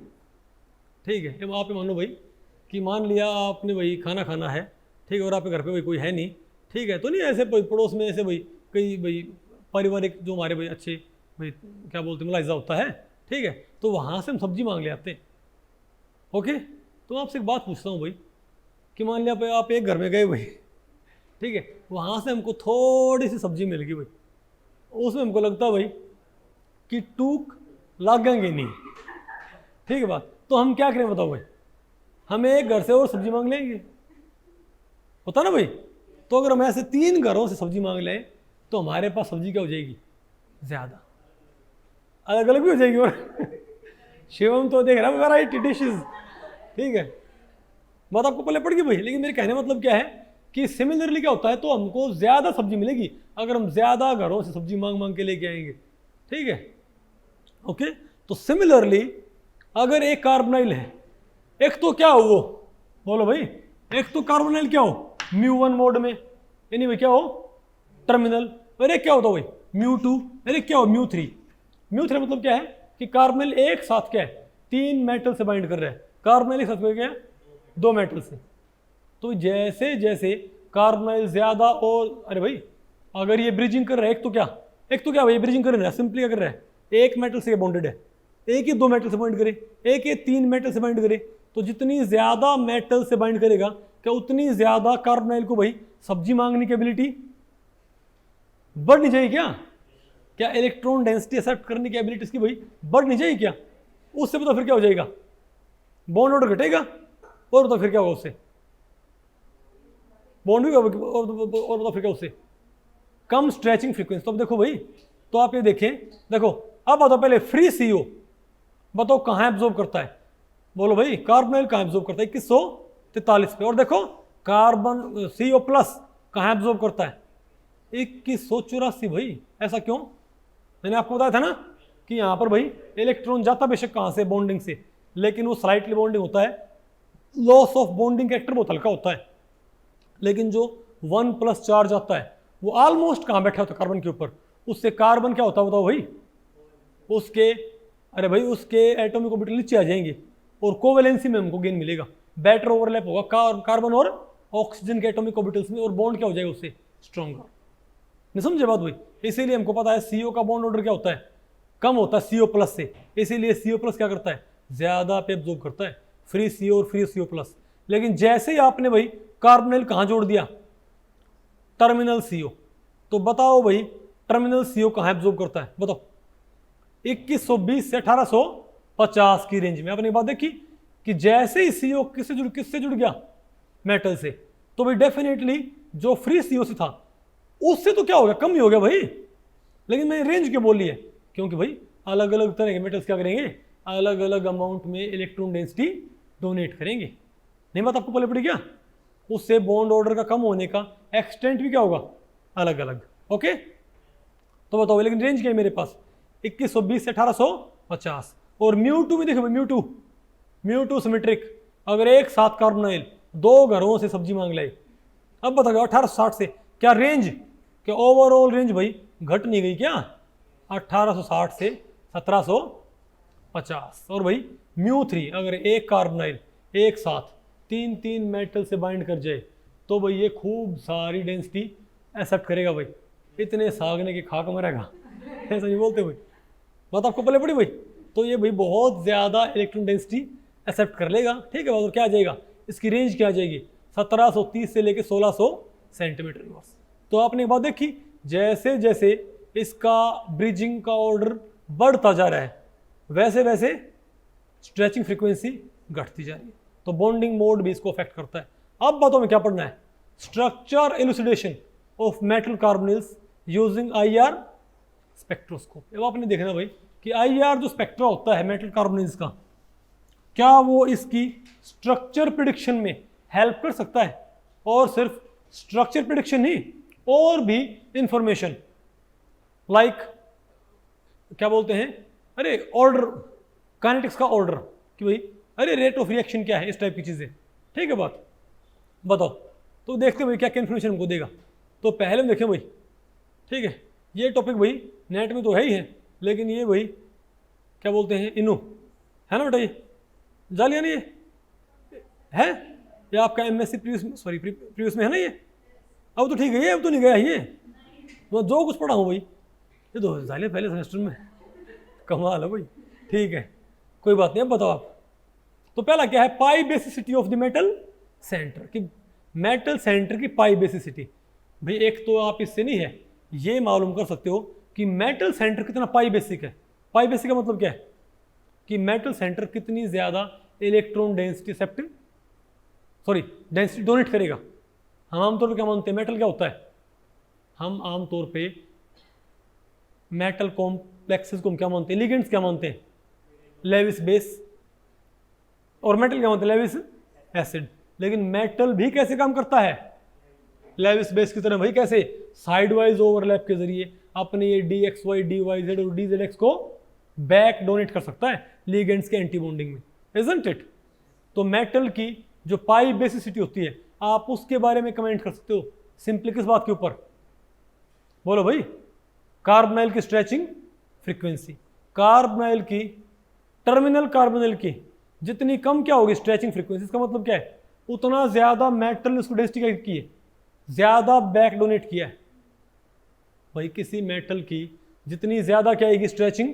ठीक है, ये आप मानो भाई कि मान लिया आपने भाई खाना खाना है, ठीक है, और आपके घर पे भाई कोई है नहीं, ठीक है, तो नहीं ऐसे पड़ोस में ऐसे भाई कई भाई पारिवारिक जो हमारे भाई अच्छे भाई क्या बोलते हैं मुलाहिजा होता है, ठीक है, तो वहाँ से हम सब्जी मांग ले आते हैं। ओके, तो आपसे एक बात पूछता हूँ भाई कि मान लिया भाई आप एक घर में गए भाई, ठीक है, वहाँ से हमको थोड़ी सी सब्जी मिल गई भाई, उसमें हमको लगता है भाई कि टूक लागेंगे नहीं, ठीक है बात, तो हम क्या करें बताओ भाई, हम एक घर से और सब्जी मांग लेंगे, होता ना भाई। तो अगर हम ऐसे 3 घरों से सब्जी मांग लें तो हमारे पास सब्जी क्या हो जाएगी, ज़्यादा, अलग अलग भी हो जाएगी। और शिवम तो देख रहा है वैरायटी डिशेज, ठीक है, बात आपको पहले पड़ गई भाई। लेकिन मेरे कहने मतलब क्या है कि सिमिलरली क्या होता है, तो हमको ज़्यादा सब्जी मिलेगी अगर हम ज़्यादा घरों से सब्जी मांग मांग के लेके आएंगे, ठीक है, ओके। तो सिमिलरली अगर एक कार्बोनाइल है, एक तो क्या हो वो, बोलो भाई, एक तो कार्बोनाइल क्या हो μ1 मोड में, यानी भाई क्या हो टर्मिनल, और एक क्या होता भाई μ2, अरे क्या हो μ3। μ3 मतलब क्या है कि कार्बोनाइल एक साथ क्या है 3 मेटल से बाइंड कर रहा है, कार्बोनाइल एक साथ क्या है 2 मेटल से। तो जैसे जैसे कार्बोनाइल ज्यादा, और अरे भाई अगर ये ब्रिजिंग कर रहा है, एक तो क्या भाई ब्रिजिंग कर रहा है, सिंपली क्या कर रहा है, एक मेटल से बॉन्डेड है, एक ही 2 मेटल से बाइंड करे, एक ही 3 मेटल से बाइंड करे, तो जितनी ज्यादा मेटल से बाइंड करेगा क्या उतनी ज्यादा कार्बोनाइल को भाई सब्जी मांगने की एबिलिटी बढ़ नहीं जाएगी क्या इलेक्ट्रॉन डेंसिटी एक्सेप्ट करने की एबिलिटी इसकी भाई बढ़ नहीं जाएगी क्या, उससे पता फिर क्या हो जाएगा, बॉन्ड ऑर्डर घटेगा, और तो फिर क्या होगा उससे, बॉन्ड भी, और बताओ फिर क्या उससे, कम स्ट्रेचिंग फ्रीक्वेंसी। तो अब देखो भाई, तो आप ये देखें, देखो अब बताओ पहले फ्री CO बताओ कहाँ एब्जॉर्ब करता है, बोलो भाई कार्बोनाइल कहाँ एब्जॉर्ब करता है 2143 पे, और देखो कार्बन CO प्लस कहाँ एब्जॉर्ब करता है 2184 भाई। ऐसा क्यों, मैंने आपको बताया था ना कि यहाँ पर भाई इलेक्ट्रॉन जाता बेशक कहाँ से, बॉन्डिंग से, लेकिन वो स्लाइटली बॉन्डिंग होता है, लॉस ऑफ बॉन्डिंग कैरेक्टर बहुत हल्का होता है, लेकिन जो 1+ चार्ज आता है वो ऑलमोस्ट कहाँ बैठा होता है कार्बन के ऊपर, उससे कार्बन क्या होता है बताओ भाई, उसके अरे भाई उसके एटॉमिक ऑर्बिटल नीचे आ जाएंगे और कोवेलेंसी में हमको गेन मिलेगा, बेटर ओवरलैप होगा कार्बन और ऑक्सीजन के एटॉमिक ऑर्बिटल्स में, और बॉन्ड क्या हो जाएगा उससे स्ट्रॉन्गर। नहीं समझे बात भाई? इसीलिए हमको पता है CO का बॉन्ड ऑर्डर क्या होता है, कम होता है CO प्लस से, इसीलिए CO प्लस क्या करता है, ज्यादा पे एब्जॉर्ब करता है, फ्री CO और फ्री CO प्लस। लेकिन जैसे ही आपने भाई कार्बोनिल कहाँ जोड़ दिया, टर्मिनल CO, तो बताओ भाई टर्मिनल CO कहाँ एब्जॉर्ब करता है, बताओ? 2120 से 1850 की रेंज में। आपने बात देखी कि जैसे ही CO किससे जुड़ गया, मेटल से, तो भाई डेफिनेटली जो फ्री CO से था उससे तो क्या हो गया, कम ही हो गया भाई। लेकिन मैंने रेंज क्यों बोली है, क्योंकि भाई अलग अलग तरह के मेटल्स क्या करेंगे, अलग अलग अमाउंट में इलेक्ट्रॉन डेंसिटी डोनेट करेंगे। नहीं बात आपको पहले पड़ी क्या? उससे बॉन्ड ऑर्डर का कम होने का एक्सटेंट भी क्या होगा, अलग अलग। ओके, तो बताओ लेकिन रेंज क्या है मेरे पास, 2120 से 1850। और μ2 में देखो μ2 सिमेट्रिक, अगर एक साथ कार्बोनाइल 2 घरों से सब्जी मांग लाए, अब बताओ 1860 से क्या रेंज, क्या ओवरऑल रेंज भाई घट नहीं गई क्या, 1860 से 1750। और भाई μ3 अगर एक कार्बोनाइल एक साथ 3 मेटल से बाइंड कर जाए तो भाई ये खूब सारी डेंसिटी एक्सेप्ट करेगा भाई, इतने सागने की खाक मरेगा ऐसा नहीं बोलते भाई, बात आपको पहले पड़ी भाई। तो ये भाई बहुत ज़्यादा इलेक्ट्रॉन डेंसिटी एक्सेप्ट कर लेगा, ठीक है। और क्या आ जाएगा, इसकी रेंज क्या आ जाएगी, 1730 से लेके 1600 सेंटीमीटर बस। तो आपने एक बात देखी, जैसे जैसे इसका ब्रिजिंग का ऑर्डर बढ़ता जा रहा है वैसे वैसे स्ट्रेचिंग फ्रीक्वेंसी घटती जा रही है, तो बॉन्डिंग मोड भी इसको अफेक्ट करता है। अब बातों में क्या पढ़ना है, structure elucidation of metal carbonyls using IR spectroscope. अब आपने देखना भाई कि IR जो स्पेक्ट्रा होता है मेटल कार्बोनिल्स का, क्या वो इसकी स्ट्रक्चर प्रिडिक्शन में हेल्प कर सकता है, और सिर्फ स्ट्रक्चर प्रिडिक्शन ही, और भी इंफॉर्मेशन लाइक क्या बोलते हैं, अरे ऑर्डर, काइनेटिक्स का ऑर्डर, कि भाई अरे रेट ऑफ रिएक्शन क्या है, इस टाइप की चीज़ें, ठीक है। बात बताओ, तो देखते हैं भाई क्या क्या इन्फॉर्मेशन हमको देगा। तो पहले हम देखें भाई, ठीक है, ये टॉपिक भाई नेट में तो है ही है, लेकिन ये भाई क्या बोलते हैं, इनू है ना बेटा, ये जालिया नहीं है ये आपका MSc प्रीवियस में है ना ये, अब तो ठीक है, ये अब तो नहीं गया ये, मैं जो कुछ पढ़ा हूँ भाई ये तो जालिया पहले सेमेस्टर में, कमाल है भाई, ठीक है, कोई बात नहीं। अब बताओ आप, तो पहला क्या है, pi basicity of the metal centre, कि मेटल सेंटर की पाई बेसिसिटी। भाई एक तो आप इससे नहीं है, ये मालूम कर सकते हो कि मेटल सेंटर कितना पाई बेसिक है। पाई बेसिक का मतलब क्या है, कि मेटल सेंटर कितनी ज़्यादा इलेक्ट्रॉन डेंसिटी डेंसिटी डोनेट करेगा। हम आमतौर पे क्या मानते हैं, मेटल क्या होता है, हम आमतौर पे मेटल कॉम्प्लेक्सेस को हम क्या मानते हैं, लिगेंड्स क्या मानते हैं, लेविस बेस, और मेटल क्या मानते हैं, लेविस एसिड। लेकिन मेटल भी कैसे काम करता है, लेविस बेस की तरह भाई, कैसे, साइड वाइज ओवरलैप के जरिए अपने ये DXY DYZ और DZX को बैक डोनेट कर सकता है लिगेंड्स के एंटी बॉन्डिंग में, इजंट इट। तो मेटल की जो पाई बेसिसिटी होती है, आप उसके बारे में कमेंट कर सकते हो सिंपली किस बात के ऊपर, बोलो भाई, कार्बोनाइल की स्ट्रेचिंग फ्रीक्वेंसी। कार्बोनाइल की, टर्मिनल कार्बोनाइल की जितनी कम क्या होगी स्ट्रेचिंग फ्रीक्वेंसी, इसका मतलब क्या है, उतना ज्यादा मेटल ने उसको डेंसिटी की है, ज्यादा बैक डोनेट किया है। भाई किसी मेटल की जितनी ज्यादा क्या आएगी स्ट्रेचिंग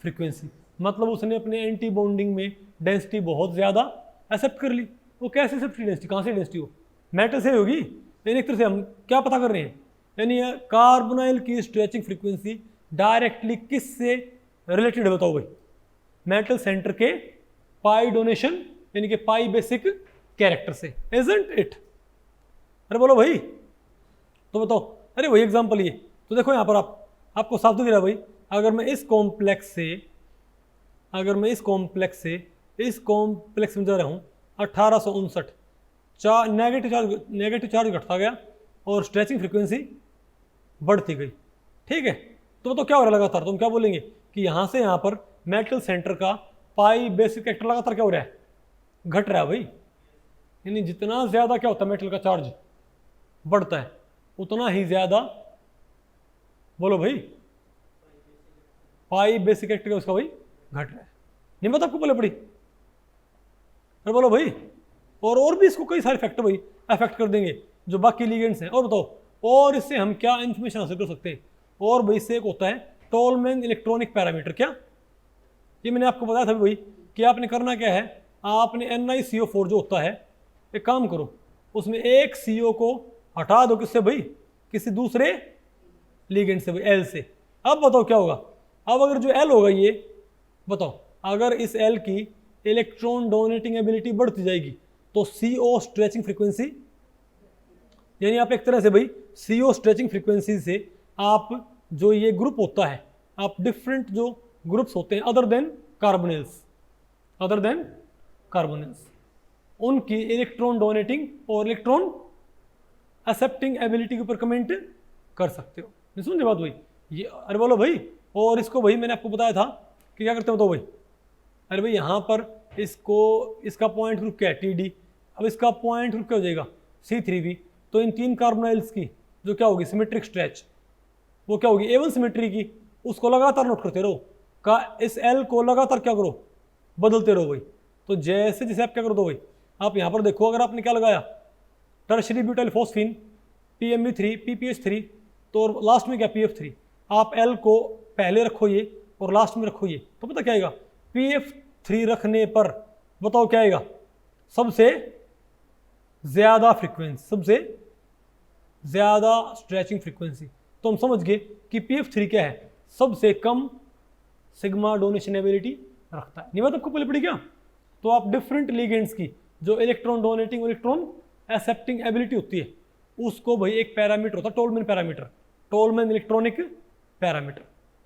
फ्रीक्वेंसी, मतलब उसने अपने एंटी बॉन्डिंग में डेंसिटी बहुत ज्यादा एक्सेप्ट कर ली। वो कैसे एक्सेप्ट की डेंसिटी, कहाँ से डेंसिटी हो, मेटल से होगी। लेकिन एक तरह से हम क्या पता कर रहे हैं, यानी कार्बोनाइल की स्ट्रेचिंग फ्रीक्वेंसी डायरेक्टली किससे रिलेटेड है, बताओ भाई, मेटल सेंटर के पाई डोनेशन यानी कि पाई बेसिक कैरेक्टर से, इजंट इट। अरे बोलो भाई, तो बताओ, अरे वही एग्जांपल ये, तो देखो यहाँ पर आपको साफ दिख रहा है भाई, अगर मैं इस कॉम्प्लेक्स में जा रहा हूँ 1859, नेगेटिव चार्ज घटता गया और स्ट्रेचिंग फ्रीक्वेंसी बढ़ती गई, ठीक है। तो क्या हो रहा है लगातार, तुम क्या बोलेंगे कि यहाँ से यहाँ पर मेटल सेंटर का पाई बेसिक कैरेक्टर लगातार क्या हो रहा है, घट रहा है भाई। यानी जितना ज़्यादा क्या होता है मेटल का चार्ज बढ़ता है, उतना ही ज़्यादा, बोलो भाई, पाई बेसिक कैरेक्टर उसका भाई घट रहा है। नहीं पता आपको पहले पड़ी? अरे बोलो भाई। और भी इसको कई सारे फैक्टर भाई अफेक्ट कर देंगे जो बाकी लिगेंड्स हैं। और बताओ, और इससे हम क्या इंफॉर्मेशन हासिल कर सकते हैं? और भाई इससे एक होता है टोलमैन इलेक्ट्रॉनिक पैरामीटर। क्या? ये मैंने आपको बताया था भाई कि आपने करना क्या है, आपने NiCO4 जो होता है, एक काम करो, उसमें एक CO को हटा दो। किससे भाई? किसी दूसरे लिगेंड से भाई, L से। अब बताओ क्या होगा? अब अगर जो L होगा ये, बताओ अगर इस L की इलेक्ट्रॉन डोनेटिंग एबिलिटी बढ़ती जाएगी तो CO स्ट्रेचिंग फ्रीक्वेंसी, यानी आप एक तरह से भाई CO स्ट्रेचिंग फ्रीक्वेंसी से आप जो ये ग्रुप होता है, आप डिफरेंट जो ग्रुप्स होते हैं अदर देन कार्बोनिल्स, उनकी इलेक्ट्रॉन डोनेटिंग और इलेक्ट्रॉन एक्सेप्टिंग एबिलिटी के ऊपर कमेंट कर सकते हो। नहीं समझे बात भाई? ये अरे बोलो भाई। और इसको भाई मैंने आपको बताया था कि क्या करते हो तो भाई, अरे भाई यहाँ पर इसका पॉइंट ग्रुप क्या है? TD। अब इसका पॉइंट ग्रुप क्या हो जाएगा? C3V। तो इन 3 कार्बोनाइल्स की जो क्या होगी सिमेट्रिक स्ट्रेच, वो क्या होगी A1 सिमेट्री की, उसको लगातार नोट करते रहो। का इस L को लगातार क्या करो? बदलते रहो भाई। तो जैसे जैसे आप क्या करो तो भाई, आप यहाँ पर देखो, अगर आपने क्या लगाया tertiary butyl phosphine PME3 PPH3, तो लास्ट में क्या PF3, आप L को पहले रखो ये और लास्ट में रखो ये, तो पता क्या आएगा? PF3 रखने पर बताओ क्या आएगा? सबसे ज्यादा फ्रीक्वेंसी, सबसे ज्यादा स्ट्रेचिंग फ्रीक्वेंसी। तो हम समझ गए कि PF3 क्या है? सबसे कम सिग्मा डोनेशन एबिलिटी रखता है। नहीं बात आपको पहले पड़ी क्या? तो आप डिफरेंट लिगेंड्स की जो इलेक्ट्रॉन डोनेटिंग और इलेक्ट्रॉन एक्सेप्टिंग एबिलिटी होती है, उसको भाई एक पैरामीटर होता है Tolman parameter, Tolman electronic parameter,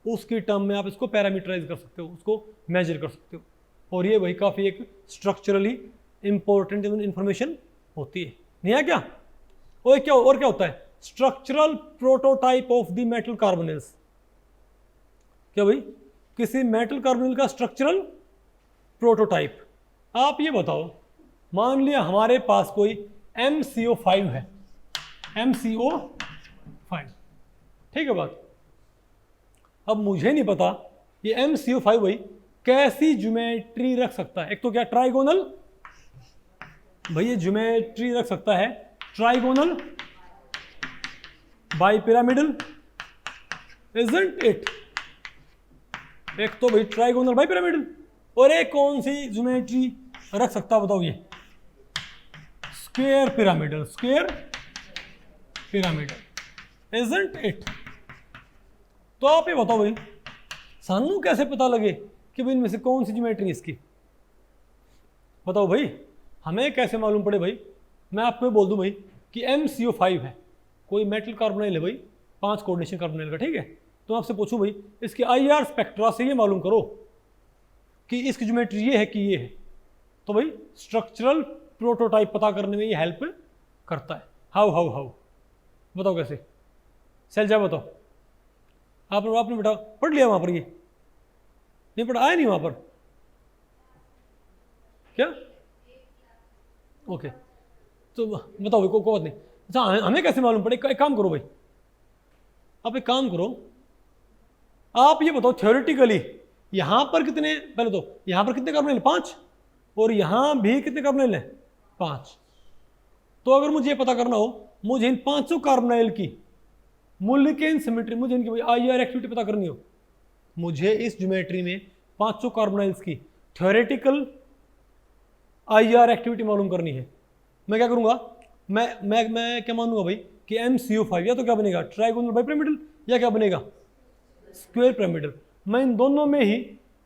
उसकी टर्म में आप इसको पैरामीटराइज कर सकते हो, उसको मेजर कर सकते हो। और ये भाई काफ़ी एक स्ट्रक्चरली इंपॉर्टेंट इंफॉर्मेशन होती है। नहीं है क्या? और क्या होता है? Structural prototype of the metal carbonyls. क्या भाई? किसी मेटल कार्बोनिल का स्ट्रक्चरल प्रोटोटाइप। आप ये बताओ, मान लिया हमारे पास कोई MCO5 है, MCO5, ठीक है बात। अब मुझे नहीं पता ये MCO5 भाई कैसी ज्योमेट्री रख सकता है। एक तो क्या ट्राइगोनल, भाई ये ज्योमेट्री रख सकता है ट्राइगोनल बाइपिरामिडल, इजंट इट? एक तो भाई ट्राइगोनल बाइपिरामिडल, और एक कौन सी ज्योमेट्री रख सकता है बताओ? ये स्क्वायर पिरामिडल, इजंट इट? तो आप ये बताओ भाई, सानू कैसे पता लगे कि भाई इनमें से कौन सी ज्योमेट्री इसकी? बताओ भाई, हमें कैसे मालूम पड़े भाई? मैं आपको ये बोल दूं भाई कि MCO5 है, कोई मेटल कार्बोनाइल है भाई, 5 कोऑर्डिनेशन कार्बोनाइल का, ठीक है। तो आपसे पूछूं भाई इसके IR स्पेक्ट्रा से ये मालूम करो कि इसकी ज्योमेट्री ये है कि ये है, तो भाई स्ट्रक्चरल प्रोटोटाइप पता करने में ये हेल्प करता है। हाउ बताओ कैसे? चल जा बताओ। आपने बेटा पढ़ लिया वहां पर? ये नहीं पढ़ा, आया नहीं वहां पर क्या? ओके, तो बताओ भाई, कोई बात नहीं। अच्छा, हमें कैसे मालूम पड़े? एक काम करो भाई, आप एक काम करो, आप ये बताओ थ्योरेटिकली यहां पर कितने, पहले तो यहां पर कितने कार्बोनाइल? 5, और यहां भी कितने कार्बोनाइल हैं? 5। तो अगर मुझे पता करना हो, मुझे इन 500 कार्बोनाइल की मोलिक्यूलर सिमेट्री, मुझे इनकी IR एक्टिविटी पता करनी हो, मुझे इस ज्योमेट्री में 500 कार्बोनाइल्स की थ्योरेटिकल IR एक्टिविटी मालूम करनी है। मैं क्या करूंगा? मैं क्या मानूंगा भाई कि MCO5 या तो क्या बनेगा ट्राइगोनल बाइपिरामिडल, या क्या बनेगा स्क्वायर पिरामिडल। मैं इन दोनों में ही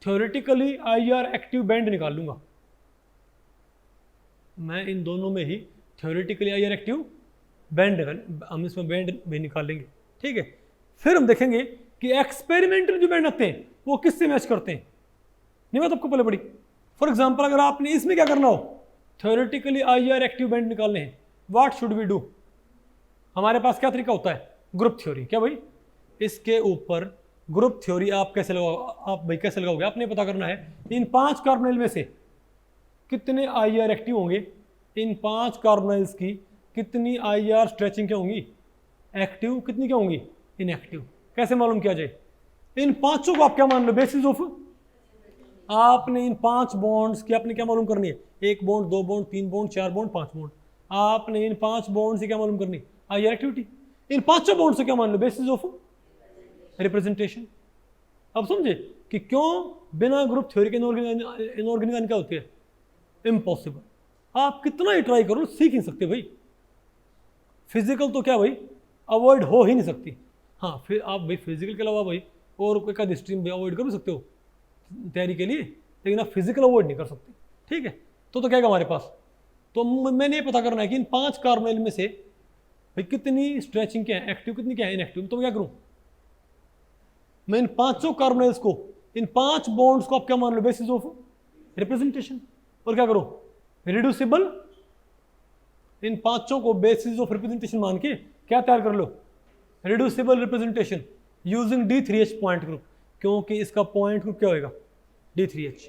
थ्योरेटिकली IR एक्टिव बैंड निकाल लूंगा, मैं इन दोनों में ही थ्योरेटिकली IR एक्टिव बैंड, हम इसमें बैंड भी निकाल लेंगे, ठीक है। फिर हम देखेंगे कि एक्सपेरिमेंटल जो बैंड आते हैं वो किससे मैच करते हैं। नहीं बात आपको पहले पड़ी? फॉर एग्जाम्पल अगर आपने इसमें क्या करना हो, थ्योरेटिकली IR एक्टिव बैंड निकालने हैं, व्हाट शुड वी डू? हमारे पास क्या तरीका होता है? Group theory. क्या भाई? इसके ऊपर ग्रुप थ्योरी आप कैसे लगाओगे? आपने पता करना है इन 5 कार्बोनाइल में से कितने IR एक्टिव होंगे, इन 5 कार्बोनाइल्स की कितनी IR स्ट्रेचिंग क्या होंगी? एक्टिव, कितनी क्या होंगी? इनएक्टिव। कैसे मालूम किया जाए? इन 500 को आप क्या मान लो बेसिस ऑफ आपने इन 5 बॉन्ड्स की आपने क्या मालूम करनी है, 1 bond, 2 bond, 3 bond, 4 bond, 5 bond. आपने इन 5 बॉन्ड से क्या मालूम करनी है, आईआर एक्टिविटी। इन 5 बॉन्ड से क्या मान लो, बेसिस ऑफ रिप्रेजेंटेशन। अब समझे कि क्यों बिना ग्रुप थ्योरी के इनऑर्गेनिक क्या होती है, इम्पॉसिबल। आप कितना ही ट्राई करो सीख नहीं सकते भाई। फिजिकल तो क्या भाई अवॉइड हो ही नहीं सकती। हाँ फिर आप भाई फिजिकल के अलावा भाई और कोई का स्ट्रीम भी अवॉइड कर भी सकते हो तैयारी के लिए, लेकिन आप फिजिकल अवॉइड नहीं कर सकते। ठीक है, तो क्या है हमारे पास, तो मैंने ये पता करना है कि इन 5 कार्बोनिल में से भाई कितनी स्ट्रेचिंग क्या है, एक्टिव कितनी क्या है इनएक्टिव। तो मैं क्या करूं, मैं इन 5 कार्बोनिल्स को, इन 5 बॉन्ड्स को आप क्या मान लो, बेसिस ऑफ रिप्रेजेंटेशन। और क्या करो, रिड्यूसिबल, इन 5 को बेसिस ऑफ रिप्रेजेंटेशन मान के क्या तैयार कर लो, reducible representation using D3H point group, क्योंकि इसका पॉइंट ग्रुप क्या होगा, D3H।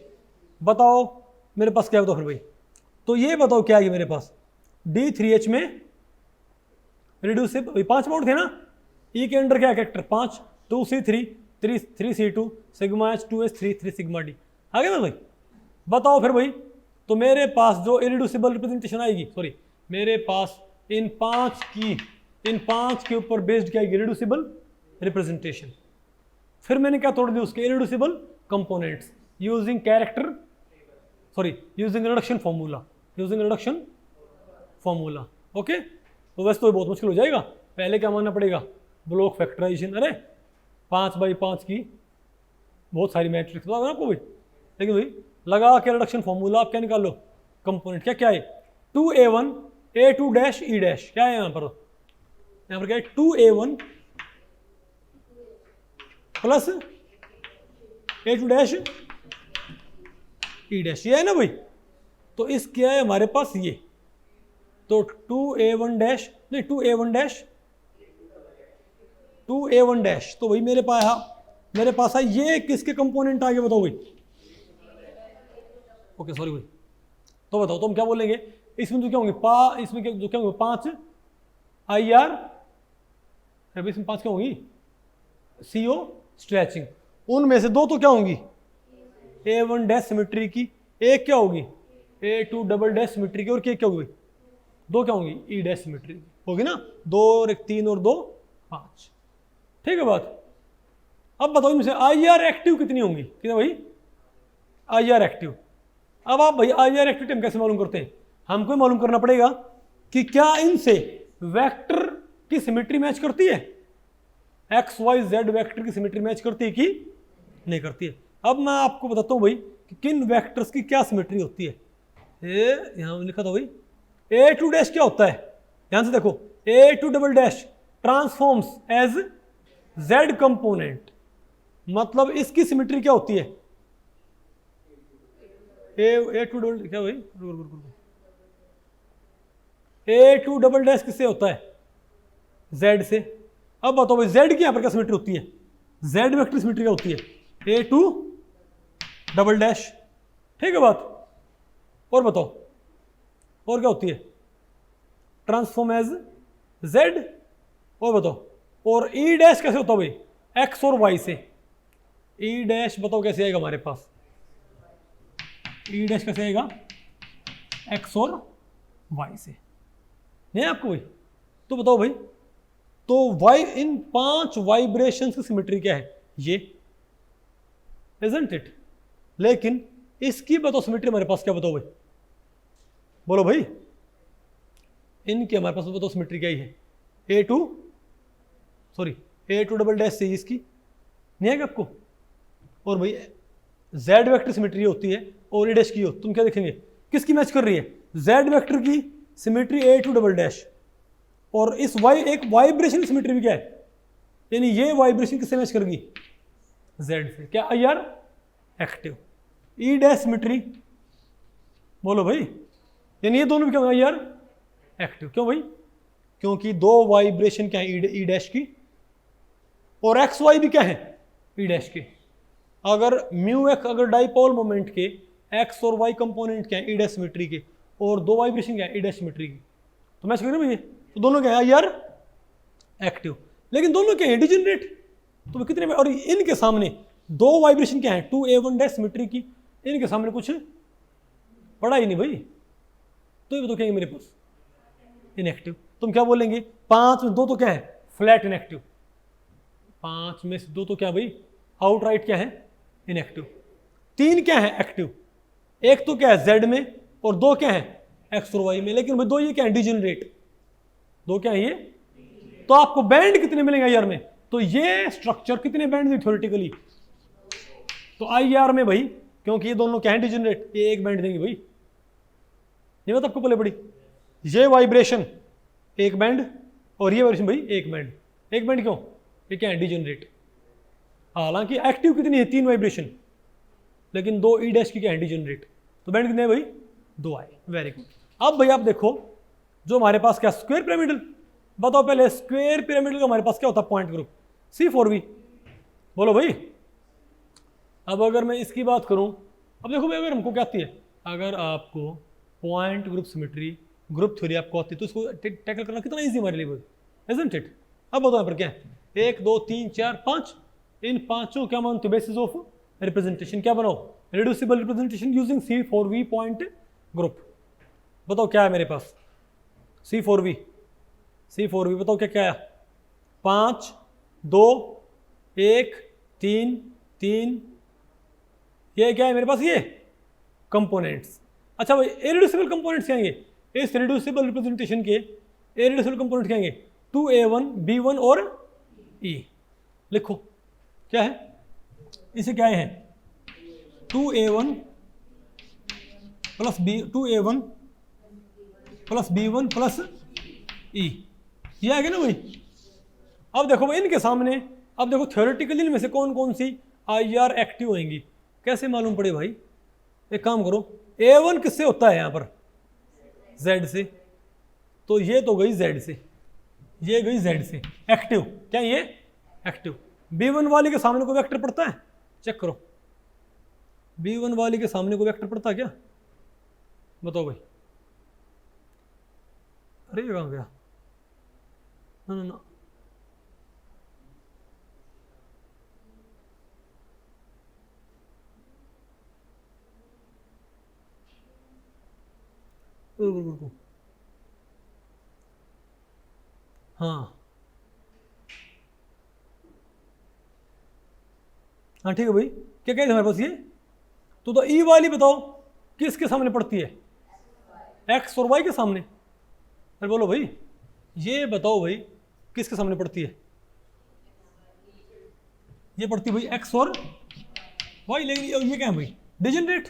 बताओ मेरे पास क्या बताओ फिर भाई, तो ये बताओ क्या है मेरे पास, D3H में रिड्यूसिबल 5 बॉन्ड थे ना, E के अंडर क्या है character 5, 2C3, 3C2, sigma H, 2S3, 3 sigma D। आगे ना भाई, बताओ फिर भाई, तो मेरे पास जो इरिड्यूसिबल रिप्रेजेंटेशन आएगी, सॉरी मेरे पास इन 5 के ऊपर बेस्ड क्या आएगी, इरिड्यूसिबल रिप्रेजेंटेशन। फिर मैंने क्या तोड़ दिया उसके irreducible components using character, sorry using reduction formula. Okay, तो वैसे तो बहुत मुश्किल हो जाएगा, पहले क्या मानना पड़ेगा, ब्लॉक फैक्टराइजेशन। अरे 5x5 की बहुत सारी मैट्रिक्स बता आपको भाई, लेकिन भाई लगा के रिडक्शन फॉर्मूला आप क्या निकाल लो, कंपोनेंट क्या है 2A1 A2 dash E dash, क्या है यहाँ पर क्या है 2A1 plus A2 dash E dash, ये है ना भाई। तो इस क्या है हमारे पास ये, तो 2A1 डैश नहीं 2A1 डैश, तो भाई मेरे पास है ये किसके कंपोनेंट आ गए बताओ भाई। ओके सॉरी भाई, तो बताओ तुम क्या बोलेंगे, इसमें तो क्या होंगे इसमें क्या होंगे 5 IR, इसमें 5 क्या होंगी CO स्ट्रेचिंग, उनमें से 2 तो क्या होंगी A1 डैश सिमेट्री की, एक क्या होगी A2 डबल डैश सिमेट्री की, और क्या होगी 2 क्या होंगी E डैश सिमेट्री की होगी ना, 2 और 1 3 और 2 5। ठीक है बात। अब बताओ इनमें से IR एक्टिव कितनी होंगी, कितने भाई IR एक्टिव। अब आप भाई IR एक्टिव हम कैसे मालूम करते हैं, हमको मालूम करना पड़ेगा कि क्या इनसे वेक्टर की सिमेट्री मैच करती है, XYZ वेक्टर की सिमेट्री मैच करती है कि नहीं करती है। अब मैं आपको बताता हूं भाई कि किन वेक्टर्स की क्या सिमेट्री होती है। यहां लिखा था भाई A2 डैश क्या होता है, ध्यान से देखो A2 double dash transforms as Z component, मतलब इसकी सिमेट्री क्या होती है A2 डबल क्या भाई A2 डबल डैश किससे होता है, Z से। अब बताओ भाई Z की यहां पर क्या सिमेट्री होती है, Z वेक्टर सिमेट्री क्या होती है A2 डबल डैश। ठीक है बात, और बताओ और क्या होती है, ट्रांसफॉर्म एज Z। और बताओ और E डैश कैसे होता है भाई X और Y से, E डैश बताओ कैसे आएगा हमारे पास, E डैश कैसे आएगा X और Y से, नहीं आपको भाई। तो बताओ भाई, तो इन 5 वाइब्रेशंस की सिमेट्री क्या है, ये इजंट इट। लेकिन इसकी बताओ सिमेट्री हमारे पास क्या, बताओ भाई बोलो भाई, इनकी हमारे पास बताओ सिमेट्री क्या ही है A2 डबल डैश से इसकी नहीं आएगा आपको। और भाई Z वेक्टर सिमेट्री होती है और E डैश की हो, तुम क्या देखेंगे किसकी मैच कर रही है, Z वेक्टर की सिमेट्री A2 डबल डैश, और इस एक वाइब्रेशन की सिमेट्री भी क्या है, यानी ये वाइब्रेशन किससे मैच करेगी Z से, क्या IR active. E dash symmetry बोलो भाई, यानी ये दोनों भी क्या होंगे IR एक्टिव। क्यों भाई, क्योंकि 2 वाइब्रेशन क्या है E डैश की, और XY भी क्या है E डैश के। अगर μx अगर डाइपोल मोमेंट के X और Y कंपोनेंट क्या है E डैश सिमेट्री के, और 2 वाइब्रेशन क्या है E डैश सिमेट्री की, तो मैच करें भैया, तो दोनों क्या है IR एक्टिव। लेकिन दोनों क्या है डिजेनरेट, तो कितने में, और इनके सामने 2 वाइब्रेशन क्या है 2A1 डैश सिमेट्री की, इनके सामने कुछ पड़ा ही नहीं भाई, तो ये तो कहेंगे मेरे पास इनएक्टिव। तुम क्या बोलेंगे, 5 में 2 तो क्या है, फ्लैट इनएक्टिव। 5 में से 2 तो क्या भाई, आउटराइट क्या है, इनएक्टिव। 3 क्या है, एक्टिव। 1 तो क्या है जेड में, और 2 क्या है, एक्स और वाई में। लेकिन भाई 2 ये क्या है, डिजेनरेट। 2 क्या है ये, तो आपको बैंड कितने मिलेंगे आईआर में, तो ये स्ट्रक्चर कितने बैंड में थ्योरेटिकली, तो आईआर में भाई, क्योंकि ये दोनों क्या है, डिजेनरेट, ये 1 बैंड देंगे भाई। ये बात आपको पहले पड़ी, ये वाइब्रेशन 1 बैंड और ये वाइब्रेशन भाई 1 बैंड। 1 बैंड क्यों, ये क्या है, डिजेनरेट। हालांकि एक्टिव कितनी है, 3 वाइब्रेशन, लेकिन 2 ई डैश की क्या है, डिजेनरेट। तो बैंड कितने हैं भाई, 2 आए। Very good. अब भाई आप देखो, जो हमारे पास क्या, स्क्वायर पिरामिडल। बताओ पहले, स्क्वायर पिरामिडल का हमारे पास क्या होता है, पॉइंट ग्रुप C4V। बोलो भाई। अब अगर मैं इसकी बात करूं, अब देखो भाई, अगर हमको क्या आती है, अगर आपको point group symmetry, group theory आपको आती है, तो इसको टैकल करना कितना ईजी हमारे लिए भाई, इजंट इट। अब बताओ यहाँ पर क्या है, 1 2 3 4 5, इन पांचों क्या मानते हो, बेसिस ऑफ रिप्रेजेंटेशन। क्या बनाओ, reducible representation using C4V point group. बताओ क्या है मेरे पास, C4V बताओ क्या क्या है, 5 2 1 3 3, ये क्या है मेरे पास, ये कंपोनेंट्स। अच्छा भाई, इरिड्यूसिबल कंपोनेंट्स क्या आएंगे, इस रिड्यूसिबल रिप्रेजेंटेशन के इरिड्यूसिबल कंपोनेंट क्या आएंगे, 2A1 B1 और E। लिखो क्या है, इसे क्या है, 2A1 plus B1 plus E, ये आएगा ना भाई। अब देखो भाई इनके सामने, अब देखो थ्योरेटिकली इनमें से कौन कौन सी आईआर एक्टिव होंगी, कैसे मालूम पड़े भाई। एक काम करो, A1 किससे होता है यहाँ पर, Z से, तो ये तो गई Z से, ये गई Z से, एक्टिव। क्या ये एक्टिव। B1 वाली के सामने कोई वेक्टर पड़ता है, चेक करो, B1 वाली के सामने कोई वेक्टर पड़ता है क्या, बताओ भाई। अरे ये कहाँ गया, ना ना ना, हाँ हाँ ठीक है भाई, क्या कहते हैं हमारे पास ये, तो ई वाली बताओ किसके सामने पड़ती है, एक्स और वाई के सामने। अरे बोलो भाई, ये बताओ भाई किसके सामने पड़ती है, ये पड़ती है भाई एक्स और वाई। लेकिन ये क्या है भाई, डिजेनरेट।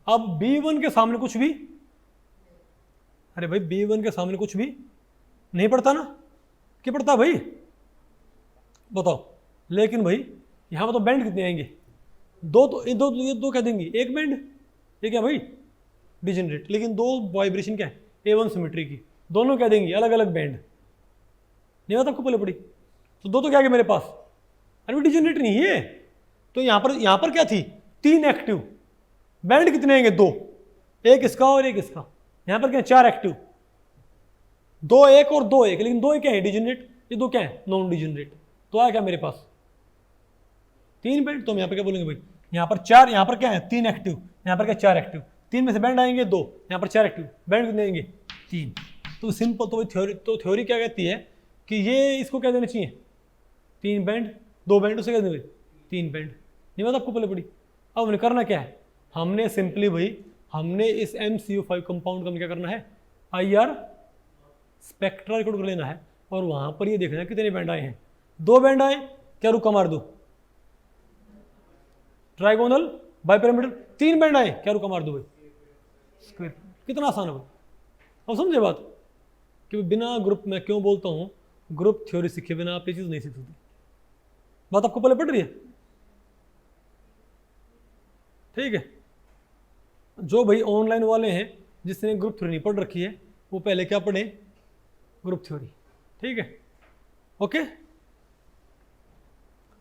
अब B1 के सामने कुछ भी, अरे भाई B1 के सामने कुछ भी नहीं पड़ता ना, क्या पड़ता भाई, बताओ। लेकिन भाई यहाँ पर तो बैंड कितने आएंगे, 2, तो ये दो कह देंगे 1 बैंड, ये क्या भाई डिजेनरेट। लेकिन 2 वाइब्रेशन क्या है, A1 सिमेट्री की, दोनों कह देंगे अलग अलग बैंड। नहीं बात आपको पहले पड़ी, तो 2 तो क्या है मेरे पास, अरे डिजेनरेट नहीं है। तो यहाँ पर क्या थी, 3 एक्टिव, बैंड कितने आएंगे 2, एक इसका और एक इसका। यहाँ पर क्या है, 4 एक्टिव, 2 1 और 2 1, लेकिन 2 1 क्या है डिजेनरेट, ये 2 क्या है नॉन डिजेनरेट। तो आया क्या मेरे पास 3 बैंड। तो हम यहाँ पर क्या बोलेंगे भाई, यहाँ पर 4, यहाँ पर क्या है 3 एक्टिव, यहाँ पर क्या 4 एक्टिव, 3 में से बैंड आएंगे 2, यहाँ पर 4 एक्टिव, बैंड कितने आएंगे 3। तो सिंपल, तो थ्योरी क्या कहती है कि ये इसको क्या देना चाहिए, 3 बैंड, 2 बैंड, उसे क्या देंगे 3 बैंड। ये बात आपको पहले पड़ी। अब हमने करना क्या है, हमने सिंपली भाई, हमने इस MCU5 कंपाउंड का क्या करना है, IR स्पेक्ट्रा रिकॉर्ड कर लेना है, और वहां पर ये देखना है कितने बैंड आए हैं, 2 बैंड आए, क्या रुका मार दो, ट्राइगोनल बाइपिरामिडल, 3 बैंड आए, क्या रुका मार दो भाई, स्क्वायर। कितना आसान है भाई। अब समझे बात कि बिना ग्रुप में क्यों बोलता हूं, ग्रुप थ्योरी सीखे बिना आप ये चीज नहीं सीख सकते। बात आपको पहले पढ़ रही है, ठीक है। जो भाई ऑनलाइन वाले हैं, जिसने ग्रुप थ्योरी नहीं पढ़ रखी है, वो पहले क्या पढ़े, ग्रुप थ्योरी, ठीक है, ओके।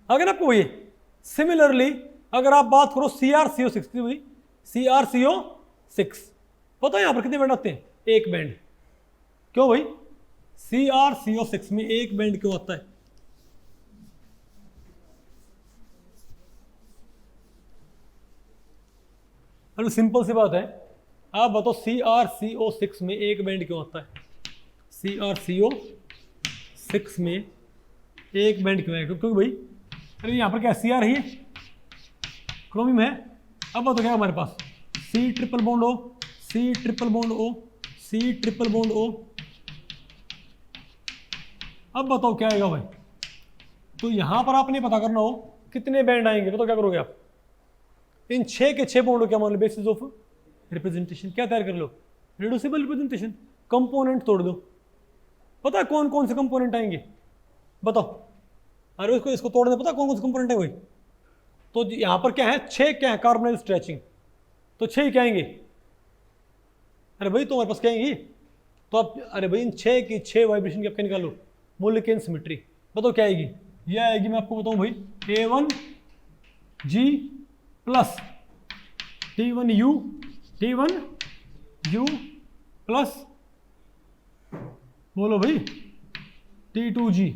अगर आपको ये सिमिलरली अगर आप बात करो CrCO6 की, भाई CrCO6 पता है यहां पर कितने बैंड आते हैं, 1 बैंड। क्यों भाई, CrCO6 में 1 बैंड क्यों आता है, अरे सिंपल सी बात है, आप बताओ CrCO6 में एक बैंड क्यों आता है? CrCO6 में एक बैंड क्यों है? क्योंकि भाई अरे यहाँ पर क्या Cr ही है, क्रोमियम है। अब बताओ क्या हमारे पास C triple bond O, C triple bond O, C triple bond O। अब बताओ क्या आएगा भाई? तो यहां पर आपने पता करना हो कितने बैंड आएंगे, तो क्या करोगे आप? इन 6 के 6 बॉन्ड क्या मान लो बेसिस ऑफ रिप्रेजेंटेशन, क्या तैयार कर लो? Reducible representation. कंपोनेंट तोड़ दो, पता है कौन कौन से कंपोनेंट आएंगे? बताओ। अरे इसको तोड़ने पता कौन कौन से कंपोनेंट है भाई? तो यहां पर क्या है, 6 क्या है? कार्बोनाइल स्ट्रेचिंग, तो 6 क्या आएंगे? अरे भाई तुम्हारे पास क्या आएंगी? तो आप अरे भाई इन 6 की 6 वाइब्रेशन की आपके निकालो मोलिक्यूलर सिमेट्री। बताओ क्या आएगी? ये आएगी, मैं आपको बताऊं भाई, A1G प्लस T1U प्लस बोलो भाई T2G।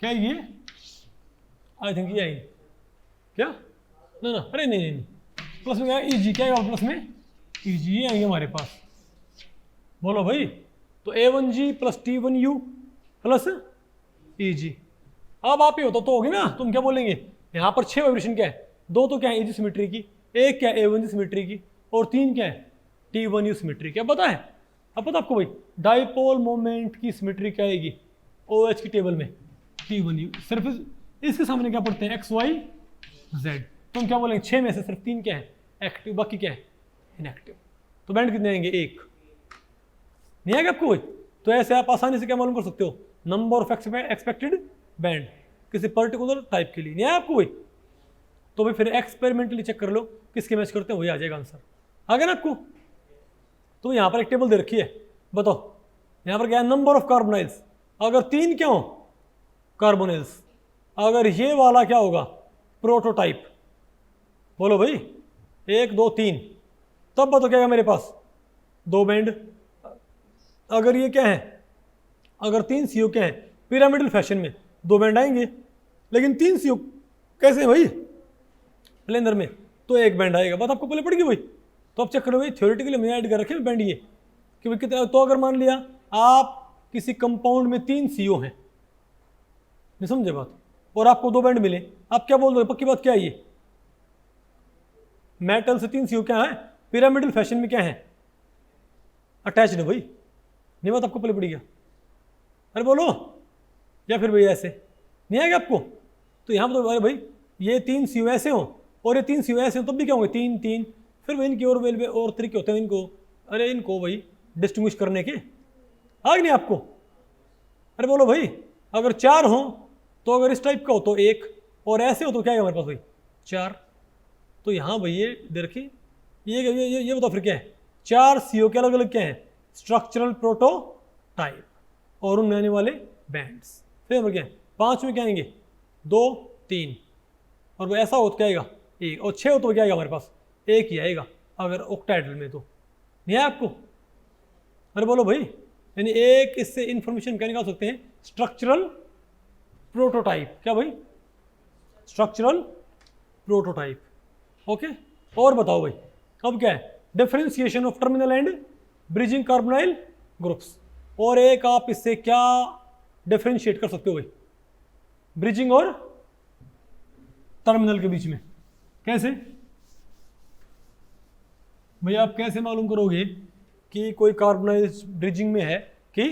क्या आएगी? आई थिंक ये आएगी क्या? ना ना, अरे नहीं नहीं, प्लस में क्या EG, क्या आएगा प्लस में? EG ये आएंगे हमारे पास। बोलो भाई, तो A1G plus T1U plus EG। अब आप ही होता तो होगी ना, तुम क्या बोलेंगे? यहाँ पर 6 वाइब्रेशन क्या है? 2 तो क्या है EG सिमेट्री की, 1 क्या है A1G सिमेट्री की, और 3 क्या है T1U सिमेट्री की। अब पता है, अब पता आपको भाई डाइपोल मोमेंट की सिमेट्री क्या आएगी OH की टेबल में? T1U। सिर्फ इसके सामने क्या पढ़ते हैं? XYZ। तुम क्या बोलेंगे? 6 में से सिर्फ 3 क्या है एक्टिव, बाकी क्या है इनएक्टिव। तो बैंड कितने आएंगे? 1। नहीं आएगा आपको भाई? तो ऐसे आप आसानी से क्या मालूम कर सकते हो? नंबर ऑफ एक्सपेक्टेड बैंड किसी पर्टिकुलर टाइप के लिए। नहीं आया आपको भाई? तो भाई फिर एक्सपेरिमेंटली चेक कर लो किसके मैच करते हैं, वही आ जाएगा आंसर। आ गया ना आपको? तो यहाँ पर एक टेबल दे रखी है, बताओ यहाँ पर क्या है? Number of carbonyls. अगर 3 क्या हो कार्बोनाइल्स, अगर ये वाला क्या होगा? प्रोटोटाइप। बोलो भाई 1 2 3, तब बताओ क्या है मेरे पास? 2 बैंड। अगर ये क्या है? अगर 3 CO क्या है? पिरामिडल फैशन में 2 बैंड आएंगे, लेकिन 3 CO कैसे है भाई? प्लेनर में, तो 1 बैंड आएगा। बात आपको पहले पड़ गई भाई? तो आप चेक करो भाई, थ्योरेटिकली हमने ऐड कर रखे बैंड ये कि भाई कितना। तो अगर मान लिया आप किसी कंपाउंड में 3 CO हैं, नहीं समझे बात, और आपको 2 बैंड मिले, आप क्या बोल रहे हो? पक्की बात क्या है ये? मेटल से 3 CO क्या है? पिरामिडल फैशन में क्या है? अटैच्ड है भाई। नहीं बात आपको पहले पड़ी गया? अरे बोलो, या फिर भाई ऐसे नहीं आएगा आपको? तो यहाँ पर तो अरे भाई ये 3 CO ऐसे हो और ये 3 CO ऐसे हो, तब भी क्या होंगे? 3 3। फिर भाई इनकी और तरीके होते हैं इनको, अरे इनको भाई डिस्टिंग्विश करने के। आ नहीं आपको? अरे बोलो भाई, अगर 4 हो तो अगर इस टाइप का हो तो 1, और ऐसे हो तो क्या है हमारे पास भाई? 4। तो यहाँ भाई ये दे रखी, ये बताओ फिर क्या है? 4 CO के अलग अलग क्या है? स्ट्रक्चरल प्रोटोटाइप और उनमें आने वाले बैंड्स। फिर हमारे क्या है? 5 में क्या आएंगे? 2 3, और वो ऐसा हो तो क्या आएगा? 1, और 6 हो तो क्या आएगा हमारे पास? 1 ही आएगा अगर ऑक्टाहेड्रल में। तो नहीं है आपको? अरे बोलो भाई, यानी एक इससे इंफॉर्मेशन क्या निकाल सकते हैं? Structural prototype. क्या भाई? Structural prototype. ओके, और बताओ भाई अब क्या है? Differentiation of terminal and bridging carbonyl groups. और एक आप इससे क्या डिफरेंशिएट कर सकते हो भाई? ब्रिजिंग और टर्मिनल के बीच में कैसे? भाई आप कैसे मालूम करोगे कि कोई कार्बोनाइल ब्रिजिंग में है कि?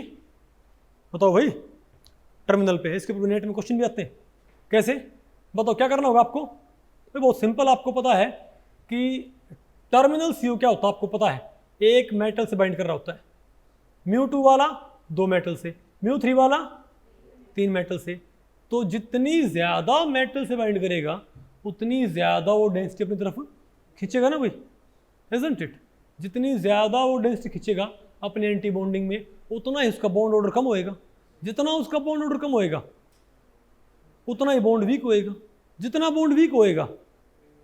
बताओ भाई, टर्मिनल पे है। इसके नेट में क्वेश्चन भी आते हैं। कैसे? बताओ क्या करना होगा आपको? भाई बहुत सिंपल, आपको पता है कि टर्मिनल CO क्या होता है? आपको पता है एक मेटल से बाइंड कर रहा होता है। μ2 वाला 2 मेटल से, μ3 वाला 3 मेटल से। तो जितनी ज्यादा मेटल से बाइंड करेगा उतनी ज्यादा वो डेंसिटी अपनी तरफ खींचेगा ना भाई, isn't it? जितनी ज्यादा वो डेंसिटी खींचेगा अपने एंटी बॉन्डिंग में, उतना ही उसका बॉन्ड ऑर्डर कम होएगा। जितना उसका बॉन्ड ऑर्डर कम होएगा उतना ही बॉन्ड वीक होएगा। जितना बॉन्ड वीक होएगा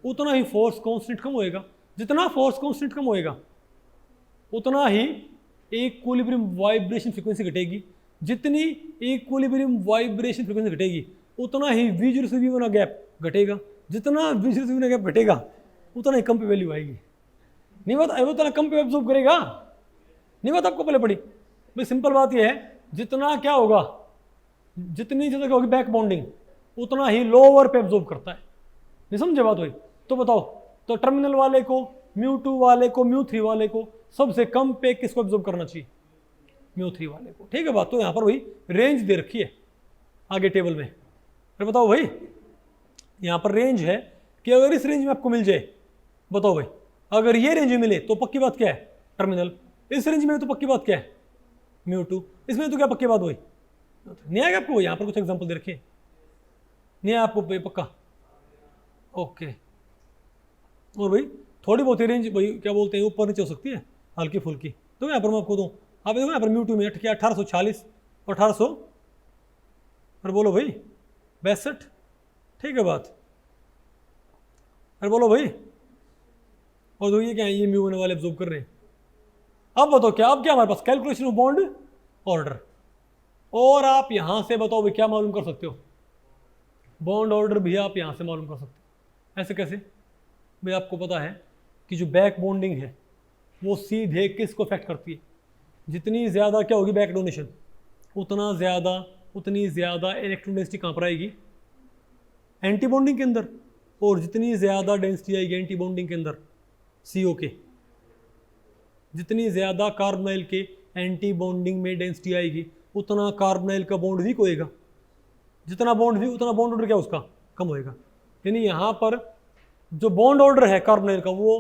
उतना ही फोर्स कांस्टेंट कम होएगा। जितना फोर्स कांस्टेंट कम होएगा उतना ही इक्विलिब्रियम वाइब्रेशन फ्रीक्वेंसी घटेगी। जितनी इक्विलिब्रियम वाइब्रेशन फ्रीक्वेंसी घटेगी उतना ही V0 से V1 गैप घटेगा। जितना V0 से V1 गैप घटेगा उतना ही कम पे वैल्यू आएगी। नहीं बता उतना कम पे एब्जॉर्ब करेगा, नहीं बता आपको पहले पड़ी भाई। सिंपल बात यह है, जितना क्या होगा, जितनी ज़्यादा होगी बैक बॉन्डिंग उतना ही लोअर पे एब्जॉर्ब करता है। नहीं समझे बात हुई? तो बताओ, तो टर्मिनल वाले को, μ2 वाले को, μ3 वाले को सबसे कम पे किसको एब्जॉर्ब करना चाहिए? μ3 वाले को। ठीक है बात। तो यहाँ पर वही रेंज दे रखी है आगे टेबल में। अरे बताओ भाई, यहाँ पर रेंज है कि अगर इस रेंज में आपको मिल जाए, बताओ भाई, अगर ये रेंज में मिले तो पक्की बात क्या है? टर्मिनल। इस रेंज में तो पक्की बात क्या है? μ2। इसमें तो क्या पक्की बात हुई? नहीं आएगा आपको? यहाँ पर कुछ एग्जांपल दे रखे, नहीं है आपको पक्का? ओके। और भाई थोड़ी बहुत रेंज भाई क्या बोलते हैं ऊपर नीचे हो सकती है, हल्की फुल्की। तो यहाँ पर मैं आपको दूँ, आप देखो यहाँ पर μ2 में क्या 1840 और 1800, अरे बोलो भाई 62। ठीक है बात। अरे बोलो भाई, और दो ये क्या है, ये μ1 वाले एब्जॉर्ब कर रहे हैं। अब बताओ क्या, अब क्या हमारे पास कैलकुलेशन ऑफ बॉन्ड ऑर्डर। और आप यहां से बताओ भाई क्या मालूम कर सकते हो? बॉन्ड ऑर्डर भी आप यहां से मालूम कर सकते हो। ऐसे कैसे भाई? आपको पता है कि जो बैक बॉन्डिंग है वो सीधे किसको अफेक्ट करती है? जितनी ज़्यादा क्या होगी बैक डोनेशन, उतनी ज़्यादा इलेक्ट्रॉन डेंसिटी कहाँ पर आएगी? एंटी बॉन्डिंग के अंदर। और जितनी ज़्यादा डेंसिटी आएगी एंटी बॉन्डिंग के अंदर CO के, जितनी ज़्यादा कार्बोनाइल के एंटी बॉन्डिंग में डेंसिटी आएगी उतना कार्बोनाइल का बॉन्ड वीक होएगा। जितना बॉन्ड वीक उतना बॉन्ड ऑर्डर क्या उसका कम होएगा। यानी यहाँ पर जो बॉन्ड ऑर्डर है कार्बोनाइल का वो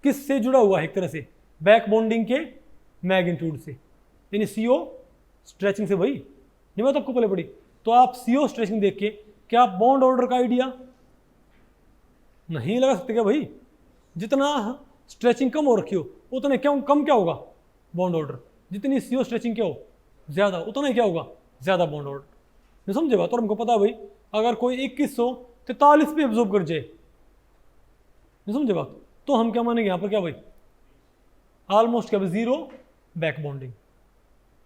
किससे जुड़ा हुआ है? एक तरह से बैक बॉन्डिंग के मैग्नीट्यूड से, यानी CO स्ट्रेचिंग से। भाई नहीं बात आपको पहले पड़ी? तो आप CO स्ट्रेचिंग देख के क्या आप बॉन्ड ऑर्डर का आइडिया नहीं लगा सकते क्या भाई? जितना स्ट्रेचिंग कम हो रखी हो उतने क्यों कम क्या होगा बॉन्ड ऑर्डर, जितनी CO स्ट्रेचिंग क्या हो ज़्यादा उतना ही क्या होगा ज़्यादा बॉन्ड ऑर्डर। नहीं समझे बात? और हमको पता है भाई, अगर कोई 2143 पे एब्जॉर्ब कर जाए, नहीं समझे बात, तो हम क्या मानेंगे यहाँ पर क्या भाई? ऑलमोस्ट क्या भाई? Zero back bonding.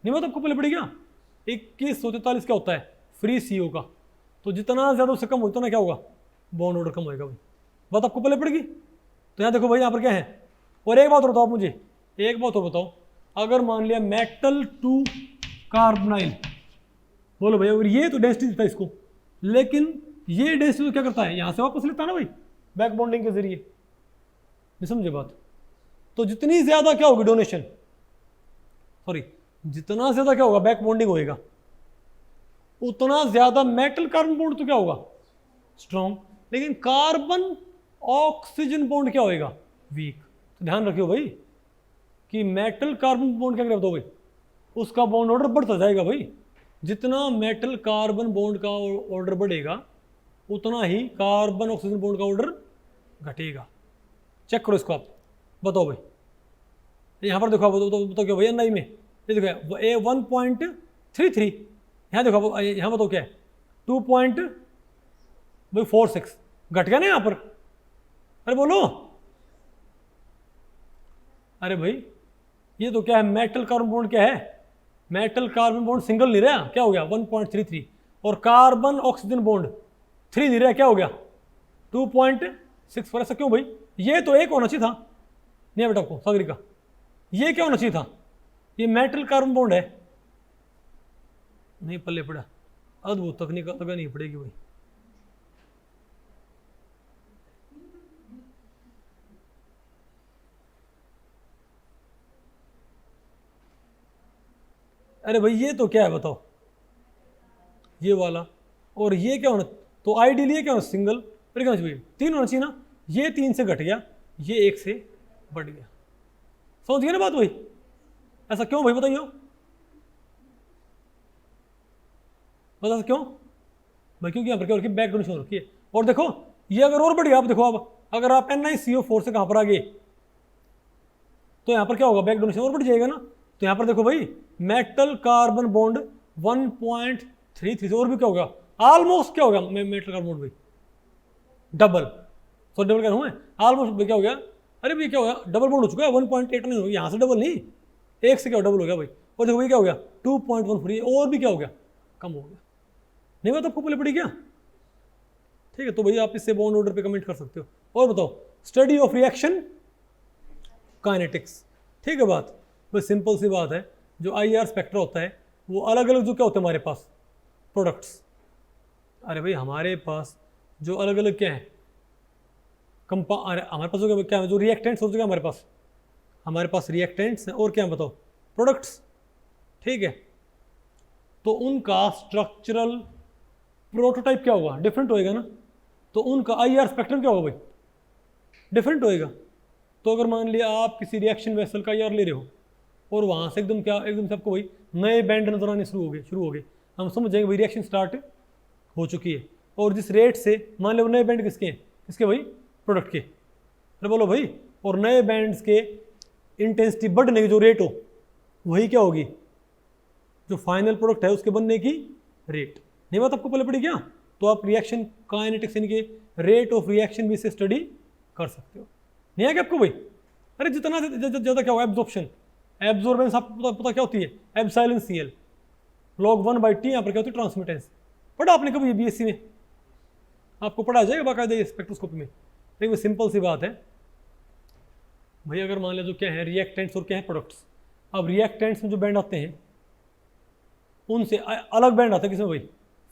नहीं बात आपको पहले पड़ी क्या? 2143 क्या होता है? फ्री CO का। तो जितना ज़्यादा उससे कम हो उतना क्या होगा? बॉन्ड ऑर्डर कम होएगा भाई। बात आपको पहले पड़ेगी? तो यहाँ देखो भाई, यहाँ पर क्या है? और एक बात और बताओ आप मुझे, एक बात और बताओ, अगर मान लिया मेटल टू कार्बोनाइल, बोलो भाई, और ये तो डेंसिटी देता है इसको, लेकिन ये डेंसिटी तो क्या करता है? यहाँ से वापस लेता है ना भाई, बैक बॉन्डिंग के जरिए। नहीं समझे बात? तो जितनी ज्यादा क्या होगी डोनेशन, सॉरी जितना ज्यादा क्या होगा बैक बॉन्डिंग होएगा, उतना ज्यादा मेटल कार्बन बॉन्ड तो क्या होगा? स्ट्रॉन्ग। लेकिन कार्बन ऑक्सीजन बॉन्ड क्या होएगा? वीक। तो ध्यान रखियो भाई कि मेटल कार्बन बॉन्ड क्या करता भाई? उसका बॉन्ड ऑर्डर बढ़ता जाएगा भाई। जितना मेटल कार्बन बॉन्ड का ऑर्डर बढ़ेगा उतना ही कार्बन ऑक्सीजन बॉन्ड का ऑर्डर घटेगा। चेक करो इसको आप, बताओ भाई। यहाँ पर देखो आप बताओ क्या भैया नहीं में, ये देखो A 1.33, यहाँ देखो यहाँ बताओ क्या है? 2.46 घट गया ना यहाँ पर। अरे बोलो, अरे भाई ये तो क्या है? मेटल कार्बन बॉन्ड क्या है? मेटल कार्बन बॉन्ड सिंगल नहीं रहा, क्या हो गया? 1.33। और कार्बन ऑक्सीजन बॉन्ड 3 नहीं रहा, क्या हो गया? 2.64। ऐसा क्यों भाई? ये तो एक होना चाहिए था। नहीं बेटा आपको सागरी का, ये क्या होना चाहिए था? ये मेटल कार्बन बॉन्ड है, नहीं पल्ले पड़ा। अद्भुत तकनीक लगा नहीं पड़ेगी भाई। अरे भाई ये तो क्या है बताओ? ये वाला और ये क्या होना? तो आइडियली ये क्या होना? सिंगल। फिर क्या होना चाहिए? 3 होना चाहिए ना। ये 3 से घट गया, ये 1 से बढ़ गया। समझ गया ना बात भाई? ऐसा क्यों भाई बताइए? बता क्यों भाई? क्योंकि यहाँ पर क्या हो रखी है? बैक डोनेशन हो रखी है। और देखो ये अगर और बढ़ गया, आप देखो अब अगर आप NiCO4 से कहाँ पर आ गए तो यहाँ पर क्या होगा? बैक डोनेशन और बढ़ जाएगा ना। तो यहाँ पर देखो भाई, मेटल कार्बन बॉन्ड 1.33 से और भी क्या होगा? ऑलमोस्ट क्या होगा मेटल कार्बन बॉन्ड भाई? डबल। सो डबल क्या हुआ? ऑलमोस्ट क्या हो गया? अरे भाई क्या हो गया? डबल बॉन्ड हो चुका है। 1.89 हो गया, यहाँ से डबल नहीं, 1 से क्या डबल हो गया भाई। और देखो भाई क्या हो गया? 2.13 और भी क्या हो गया? कम हो गया। नहीं बात आपको पहले पड़ी क्या? ठीक है, तो भाई आप इससे बॉन्ड ऑर्डर पे कमेंट कर सकते हो। और बताओ स्टडी ऑफ रिएक्शन काइनेटिक्स। ठीक है बात, बस सिंपल सी बात है। जो IR स्पेक्ट्रा होता है वो अलग अलग जो क्या होते हैं हमारे पास प्रोडक्ट्स। अरे भाई हमारे पास जो अलग अलग क्या है अरे हमारे पास जो क्या है जो रिएक्टेंट्स होते हैं हमारे पास रिएक्टेंट्स हैं और क्या है बताओ प्रोडक्ट्स। ठीक है, तो उनका स्ट्रक्चरल प्रोटोटाइप क्या होगा, डिफरेंट होएगा ना। तो उनका IR स्पेक्ट्रम क्या होगा भाई, डिफरेंट होएगा। तो अगर मान लिया आप किसी रिएक्शन वेसल का IR ले रहे हो और वहाँ से एकदम से आपको भाई नए बैंड नजर आने शुरू हो गए, हम समझ जाएंगे भाई रिएक्शन स्टार्ट हो चुकी है। और जिस रेट से मान लो नए बैंड किसके भाई प्रोडक्ट के, अरे बोलो भाई, और नए बैंड्स के इंटेंसिटी बढ़ने की जो रेट हो वही क्या होगी, जो फाइनल प्रोडक्ट है उसके बनने की रेट। नहीं बात आपको पहले पड़ी क्या? तो आप रिएक्शन काइनेटिक्स इनके रेट ऑफ रिएक्शन भी से स्टडी कर सकते हो। नहीं है क्या आपको भाई? अरे जितना ज़्यादा क्या हो एब्जॉर्प्शन, एब्जॉर्बेंस आपको पता क्या होती है, एप्सिलॉन CL log 1/T। यहाँ पर क्या होती है ट्रांसमिटेंस। पढ़ा आपने कभी BSc में? आपको पढ़ा जाएगा बाकायदा स्पेक्ट्रोस्कोपी में। देखिए सिंपल सी बात है भाई, अगर मान लिया जो क्या है रिएक्टेंट्स और क्या है प्रोडक्ट्स। अब रिएक्टेंट्स में जो बैंड आते हैं उनसे अलग बैंड आता है किसमें भाई,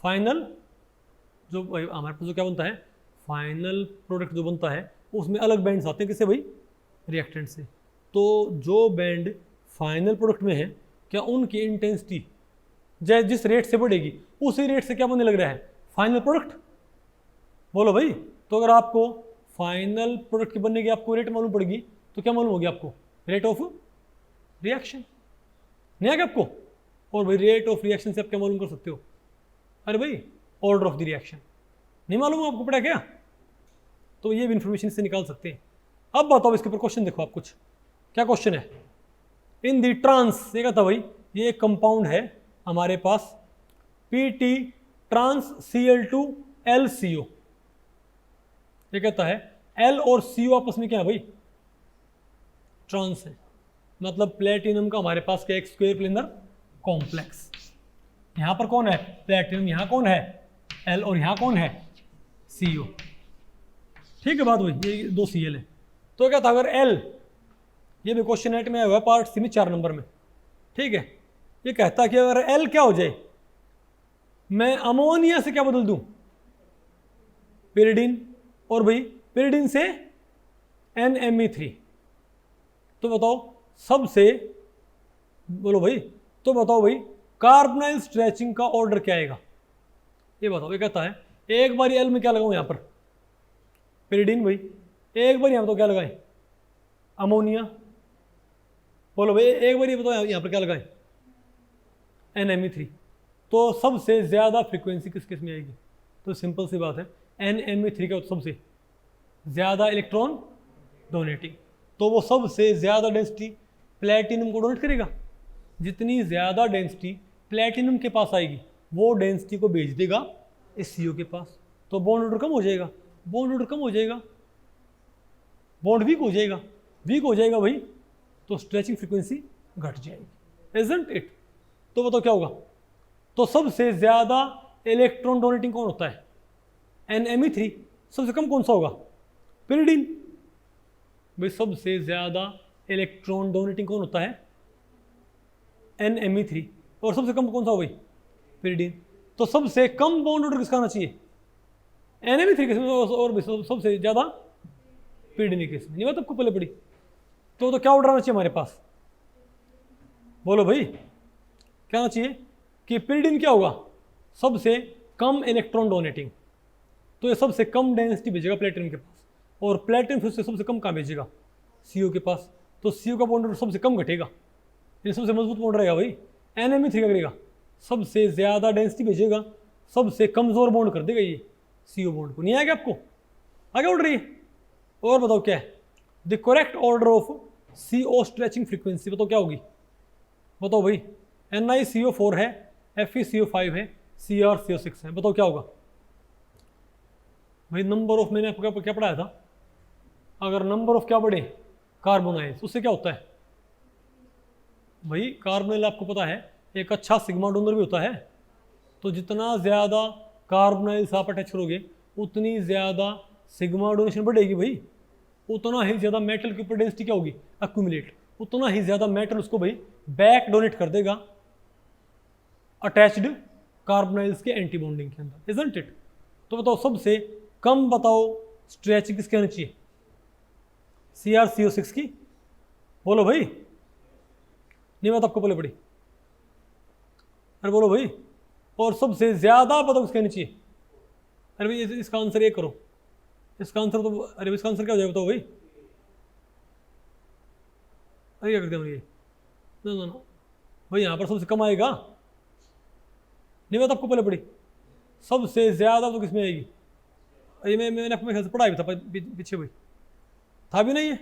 फाइनल जो भाई हमारे पास जो क्या बनता है फाइनल प्रोडक्ट जो बनता है उसमें अलग बैंड्स आते हैं किससे भाई, रिएक्टेंट से। तो जो बैंड फाइनल प्रोडक्ट में है क्या उनकी इंटेंसिटी जिस रेट से बढ़ेगी उसी रेट से क्या बनने लग रहा है फाइनल प्रोडक्ट। बोलो भाई, तो अगर आपको फाइनल प्रोडक्ट की बनने की आपको रेट मालूम पड़ेगी तो क्या मालूम होगी आपको, रेट ऑफ रिएक्शन। नहीं आएगा आपको? और भाई रेट ऑफ रिएक्शन से आप क्या मालूम कर सकते हो, अरे भाई ऑर्डर ऑफ द रिएक्शन। नहीं मालूम आपको पड़ा क्या? तो ये भी इंफॉर्मेशन से निकाल सकते हैं। अब बताओ इसके ऊपर क्वेश्चन देखो आप, कुछ क्या क्वेश्चन है। इन दी ट्रांस, ये कहता भाई ये एक कंपाउंड है हमारे पास PT ट्रांस Cl2LCO। ये कहता है L और CO आपस में क्या है भाई, ट्रांस है, मतलब प्लेटिनम का हमारे पास क्या एक स्क्वायर प्लेनर कॉम्प्लेक्स। यहां पर कौन है प्लेटिनम, यहां कौन है L और यहां कौन है CO। ठीक है बात भाई, ये 2 Cl है। तो क्या था अगर L, ये भी क्वेश्चन नेट में आया हुआ है पार्ट C में 4 नंबर में। ठीक है, ये कहता है कि अगर L क्या हो जाए, मैं अमोनिया से क्या बदल दूं पिरिडिन, और भाई पिरिडिन से NMe3। तो बताओ सबसे, बोलो भाई, तो बताओ भाई कार्बोनाइल स्ट्रेचिंग का ऑर्डर क्या आएगा, ये बताओ। ये कहता है एक बार L में क्या लगाऊं, यहां पर पिरिडिन भाई, एक बार यहां पर तो क्या लगाएं अमोनिया। बोलो भाई एक बार ये बताओ यहां पर क्या लगाएं NMe3। तो सबसे ज्यादा फ्रीक्वेंसी किस में आएगी, तो सिंपल सी बात है NMe3 का सबसे ज्यादा इलेक्ट्रॉन डोनेटिंग। तो वो सबसे ज्यादा डेंसिटी प्लेटिनम को डोनेट करेगा। जितनी ज्यादा डेंसिटी प्लेटिनम के पास आएगी वो डेंसिटी को भेज देगा इस CO के पास। तो बॉन्ड ऑर्डर कम हो जाएगा, बॉन्ड ऑर्डर कम हो जाएगा, बॉन्ड वीक हो जाएगा भाई, तो स्ट्रेचिंग फ्रीक्वेंसी घट जाएगी, इजंट इट। तो बताओ क्या होगा, तो सबसे ज्यादा इलेक्ट्रॉन डोनेटिंग कौन होता है NMe3, सबसे कम कौन सा होगा पिरिडिन। भाई सबसे ज्यादा इलेक्ट्रॉन डोनेटिंग कौन होता है NMe3, और सबसे कम कौन सा हो भाई पिरिडिन। तो सबसे कम बॉन्ड ऑर्डर किसका आना चाहिए NMe3 केस में, और सबसे ज्यादा पिरिडिन केस में। नहीं बात आपको पहले पड़ी? तो क्या ऑर्डर आना चाहिए हमारे पास, बोलो भाई क्या आना चाहिए कि पिरिडिन क्या होगा सबसे कम इलेक्ट्रॉन डोनेटिंग। तो ये सबसे कम डेंसिटी भेजेगा प्लेटिनम के पास, और प्लेटिनम फिर से सबसे कम कहाँ भेजेगा CO के पास। तो CO का बॉन्ड ऑर्डर सबसे कम घटेगा, ये सबसे मजबूत बॉन्ड रहेगा भाई NMe3 का करेगा, सबसे ज्यादा डेंसिटी भेजेगा, सबसे कमजोर बॉन्ड कर देगा ये CO बॉन्ड को। नहीं आएगा आपको, आगे उड़ रही है। और बताओ क्या है the correct order of CO stretching frequency, बताओ क्या होगी, बताओ भाई NiCO4 है, FeCO5 है, CrCO6 है, बताओ क्या होगा भाई। नंबर ऑफ, मैंने आपको क्या पढ़ाया था, अगर नंबर ऑफ क्या बढ़े कार्बोनाइल्स, उससे क्या होता है भाई, कार्बोनाइल आपको पता है एक अच्छा सिग्मा डोनर भी होता है। तो जितना ज़्यादा कार्बोनाइल्स आप अटैच करोगे उतनी ज़्यादा सिग्मा डोनेशन बढ़ेगी भाई, उतना ही ज़्यादा मेटल के ऊपर डेंसिटी क्या होगी, अक्यूमुलेट, उतना ही ज़्यादा मेटल उसको भाई बैक डोनेट कर देगा अटैच्ड कार्बोनाइल्स के एंटी बॉन्डिंग के अंदर, इजंट इट। तो बताओ सबसे कम बताओ स्ट्रेच किसके आनी चाहिए, CrCO6 की, बोलो भाई, नहीं बात आपको बोले पड़ी, अरे बोलो भाई। और सबसे ज़्यादा बताओ किसके आनी चाहिए, अरे भाई इसका आंसर ये करो, इसका आंसर तो, अरे इसका आंसर क्या हो जाएगा बताओ भाई, अरे क्या करते हैं ये, ना भाई यहाँ पर सबसे कम आएगा, नहीं बात आपको पहले पड़ी, सबसे ज़्यादा तो किसमें आएगी, अरे मैंने अपने ख्याल से पढ़ाया भी था पीछे भाई, था भी नहीं है,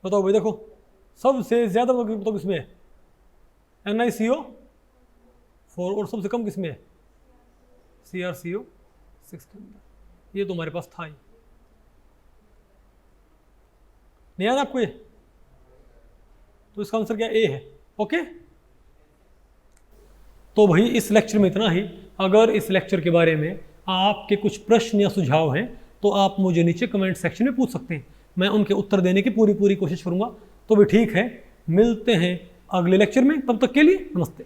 बताओ भाई, देखो सबसे ज़्यादा तो किसमें है, NiCO4, और सबसे कम किसमें है, CrCO6 के अंदर। ये तो हमारे पास था ही, नहीं याद आपको ये, तो इसका आंसर क्या ए है, ओके। तो भाई इस लेक्चर में इतना ही। अगर इस लेक्चर के बारे में आपके कुछ प्रश्न या सुझाव हैं तो आप मुझे नीचे कमेंट सेक्शन में पूछ सकते हैं, मैं उनके उत्तर देने की पूरी कोशिश करूंगा। तो भी ठीक है, मिलते हैं अगले लेक्चर में, तब तक के लिए नमस्ते।